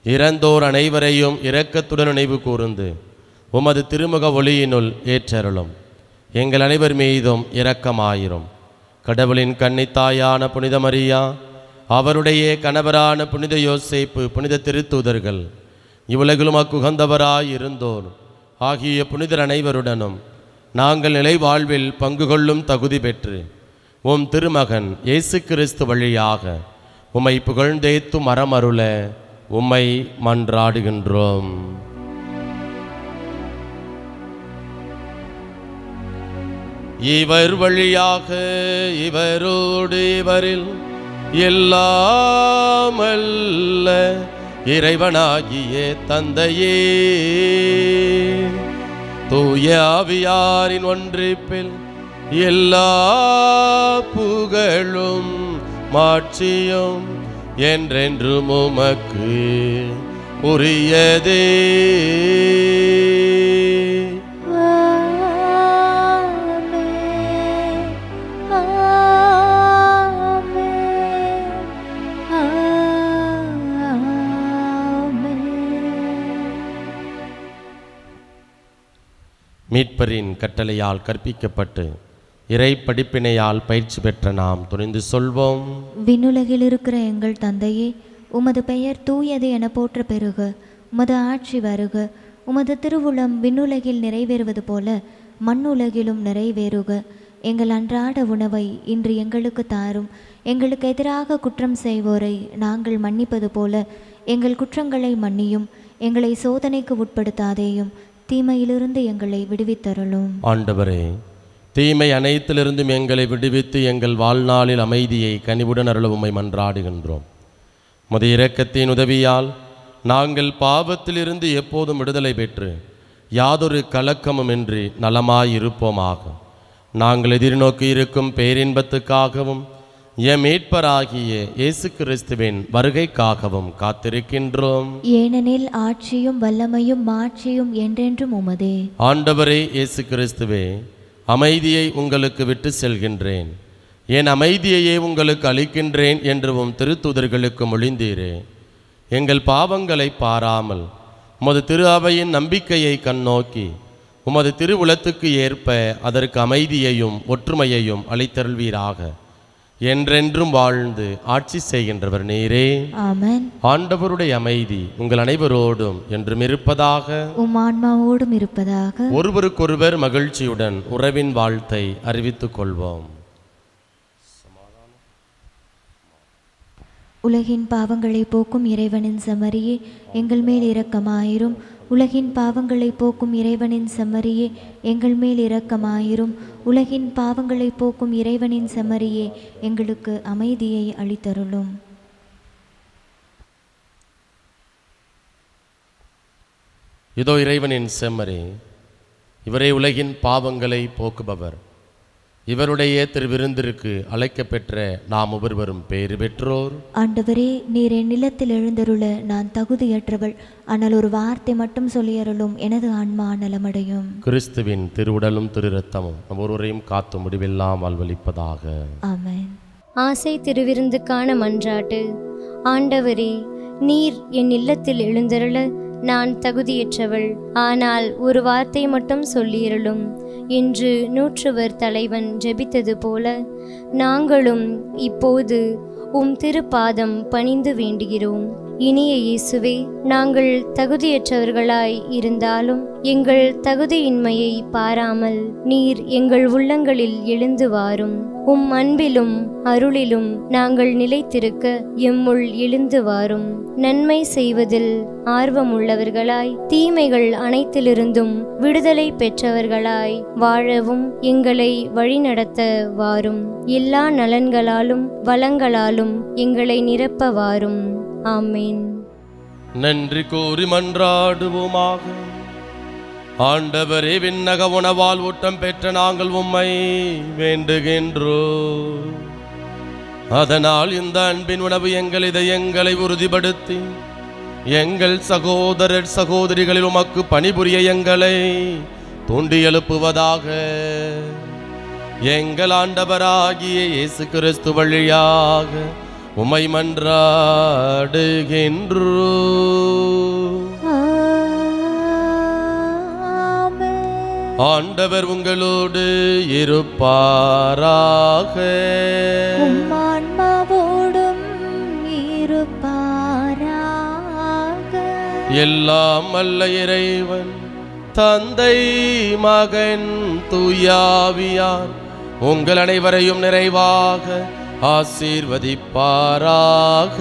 இறந்தோர் அனைவரையும் இரக்கத்துடன் நினைவு கூர்ந்து உமது திருமுக ஒளியினுள் ஏற்றருளும். எங்கள் அனைவர் மீதும் இரக்கமாயிரும். கடவுளின் கன்னித்தாயான புனித மரியா, அவருடைய கணவரான புனித யோசேப்பு, புனித திருத்தூதர்கள், இவ்வுலகிலும் அக்குகந்தவராய் இருந்தோர் ஆகிய புனிதர் அனைவருடனும் நாங்கள் நிலை வாழ்வில் பங்கு கொள்ளும் தகுதி பெற்று உம் திருமகன் இயேசு கிறிஸ்து வழியாக உம்மை புகழ்ந்தேத்து மரமருள உம்மை மன்றாடுகின்றோம். இவர் வழியாக இவரோடு இவரில் எல்லாமல்ல இறைவனாகிய தந்தையே, தூய ஆவியாரின் ஒன்றிப்பில் எல்லா புகழும் மாட்சியும் என்றென்றும் உமக்கு உரியதே. மீட்பரின் கட்டளையால் கற்பிக்கப்பட்டு இறை படிப்பினையால் பயிற்சி பெற்ற நாம் துணிந்து சொல்வோம். விண்ணுலகில் இருக்கிற எங்கள் தந்தையே, உமது பெயர் தூயது என போற்ற பெறுக. உமது ஆட்சி வருக. உமது திருவுளம் விண்ணுலகில் நிறைவேறுவது போல மண்ணுலகிலும் நிறைவேறுக. எங்கள் அன்றாட உணவை இன்று எங்களுக்கு தாரும். எங்களுக்கு எதிராக குற்றம் செய்வோரை நாங்கள் மன்னிப்பது போல எங்கள் குற்றங்களை மன்னியும். எங்களை சோதனைக்கு உட்படுத்தாதேயும், தீமையிலிருந்து எங்களை விடுவித்தருளும். ஆண்டவரே, தீமை அனைத்திலிருந்தும் எங்களை விடுவித்து எங்கள் வாழ்நாளில் அமைதியை கனிவுடன் அருள உம்மை மன்றாடுகின்றோம். உமது இரக்கத்தின் உதவியால் நாங்கள் பாவத்திலிருந்து எப்போதும் விடுதலை பெற்று யாதொரு கலக்கமுமின்றி நலமாயிருப்போமாக. நாங்கள் எதிர்நோக்கி இருக்கும் பேரின்பத்துக்காகவும் எம் மீட்பராகிய இயேசு கிறிஸ்துவின் வருகைக்காகவும் காத்திருக்கின்றோம். ஏனெனில் ஆட்சியும் வல்லமையும் மாட்சியும் என்றென்றும் உமதே. ஆண்டவரே இயேசு கிறிஸ்துவே, அமைதியை உங்களுக்கு விட்டு செல்கின்றேன், என் அமைதியையே உங்களுக்கு அளிக்கின்றேன் என்றும் திருத்தூதர்களுக்கு மொழிந்தீரே. எங்கள் பாவங்களை பாராமல் உமது திரு அவையின் நம்பிக்கையை கண்ணோக்கி உமது திருவுளத்துக்கு ஏற்ப அதற்கு அமைதியையும் ஒற்றுமையையும் அளித்தருள்வீராக. என்றென்றும் வாழ்ந்து ஆட்சி செய்கின்றவர் நீரே. ஆமென். ஆண்டவருடைய அமைதி உங்கள் அனைவரோடும் என்றும் இருப்பதாக. உம் ஆன்மாவோடும் இருப்பதாக. ஒருவருக்கொருவர் மகிழ்ச்சியுடன் உறவின் வாழ்த்தை அறிவித்துக் கொள்வோம். உலகின் பாவங்களை போக்கும் இறைவனின் செம்மறியே, எங்கள் மேல் இரக்கமாயிரும். உலகின் பாவங்களை போக்கும் இறைவனின் செம்மறியே, எங்கள் மேல் இரக்கமாயிரும். உலகின் பாவங்களை போக்கும் இறைவனின் செம்மறியே, எங்களுக்கு அமைதியை அளித்தருளும். இதோ இறைவனின் செம்மறி, இவரே உலகின் பாவங்களை போக்குபவர். இவருடைய திருவிருந்திற்கு அழைக்கப்பெற்ற நாம் ஒவ்வொருவரும் பேறு பெற்றோர். ஆண்டவரே, நீர் என் நிலத்தில் எழுந்தருள நான் தகுதியற்றவள். ஆனால் ஒரு வார்த்தை மட்டும் சொல்லியருளும், எனது ஆன்மா நலமடையும். கிறிஸ்துவின் திருவுடலும் திரு இரத்தமும் நம் ஒருவரையும் காத்து முடிவெல்லாம் வாழ்வளிப்பதாக. ஆமென். ஆசை திருவிருந்துக்கான மன்றாட்டு. ஆண்டவரே, நீர் என் இல்லத்தில் எழுந்தருள நான் தகுதியற்றவள். ஆனால் ஒரு வார்த்தை மட்டும் சொல்லியருளும் என்று நூற்றுவர் தலைவன் ஜெபித்தது போல நாங்களும் இப்போது உம் திருப்பாதம் பணிந்து வேண்டுகிறோம். இனிய இயேசுவே, நாங்கள் தகுதியற்றவர்களாய் இருந்தாலும் எங்கள் தகுதியின்மையை பாராமல் நீர் எங்கள் உள்ளங்களில் எழுந்து வாரும். உம் அன்பிலும் அருளிலும் நாங்கள் நிலைத்திருக்க எம்முள் எழுந்து வாரும். நன்மை செய்வதில் ஆர்வமுள்ளவர்களாய், தீமைகள் அனைத்திலிருந்தும் விடுதலை பெற்றவர்களாய் வாழவும் எங்களை வழிநடத்த வாரும். எல்லா நலன்களாலும் வளங்களாலும் எங்களை நிரப்ப வாரும். ஆமேன். நன்றி கூறி மன்றாடுவோமாக. ஆண்டவரே, விண்ணக உணவால் ஊட்டம் பெற்ற நாங்கள் உம்மை வேண்டுகின்றோம். அதனால் இந்த அன்பின் உணவு எங்கள் இதயங்களை உறுதிப்படுத்தி எங்கள் சகோதரர் சகோதரிகளில் உமக்கு பணிபுரிய எங்களை தூண்டி எழுப்புவதாக. எங்கள் ஆண்டவராகிய இயேசு கிறிஸ்து வழியாக உம்மை மன்றாடுகின்றோம். ஆண்டவர் உங்களோடு இருப்பாராக. ஆன்மாவோடும் இருப்பாராக. எல்லாம் வல்ல இறைவன் தந்தை, மகன், தூயாவியார் உங்கள் அனைவரையும் நிறைவாக ஆசீர்வதிப்பாராக.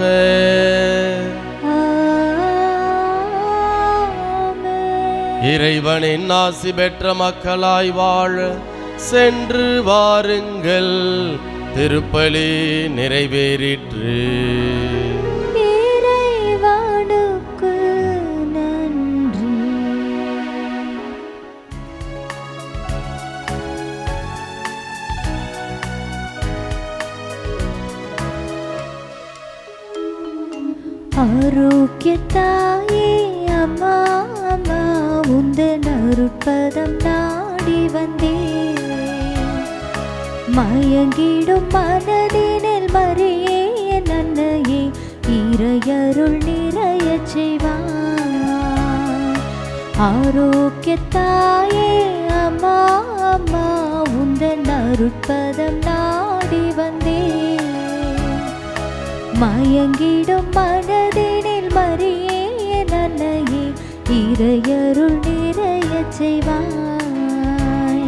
இறைவனின் ஆசி பெற்ற மக்களாய் வாழ சென்று வாருங்கள். திருப்பலி நிறைவேறிற்று. இறைவனுக்கு நன்றி. ஆரோக்கியத்தாயே அம்மா, அம்மா உந்தன் அருட்பதம் நாடி வந்தேன். மயங்கிடும் மனதினில் மறியே நன்னையே இறையருள் நிறையச் செய்வார். ஆரோக்கியத்தாயே அம்மா, அம்மா உந்தன் அருட்பதம் நாடி வந்தேன். மயங்கிடும் மனதினில் மறியே நன்னையே இறையருள் நிறையச் செய்வாய்.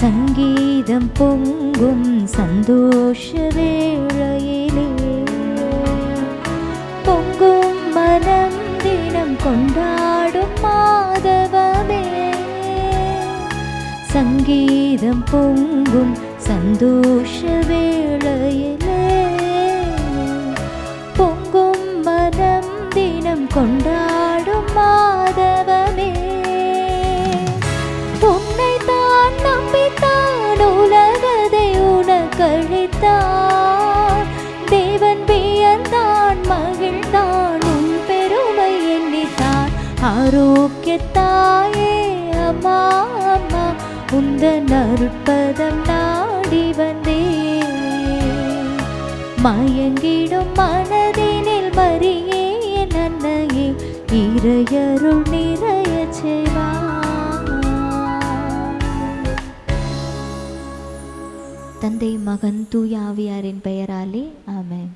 சங்கீதம் பொங்கும் சந்தோஷ வேளையிலே பொங்கும் மனம் தினம் கொண்டாடும் மாதவமே. சங்கீதம் பொங்கும் சந்தோஷ வேளையிலே பொங்கும் மனம் தினம் கொண்டாடும் மாதவமே. உன்னை தான் நம்பித்தான் உலகதை உனக்களித்தான். தேவன் வியந்தான் மகிழ்ந்தான் உன் பெருமை எண்ணித்தான். ஆரோக்கியத்தாயே அம்மா, அம்மா உந்தன் அருட்பதம் நாடி வந்தேன். மயங்கிடும் மனதினில் மறியே நன்னையே இறையருள் நிறையச் செய்வார். தந்தை, மகன், தூய ஆவியாரின் பெயராலே ஆமென்.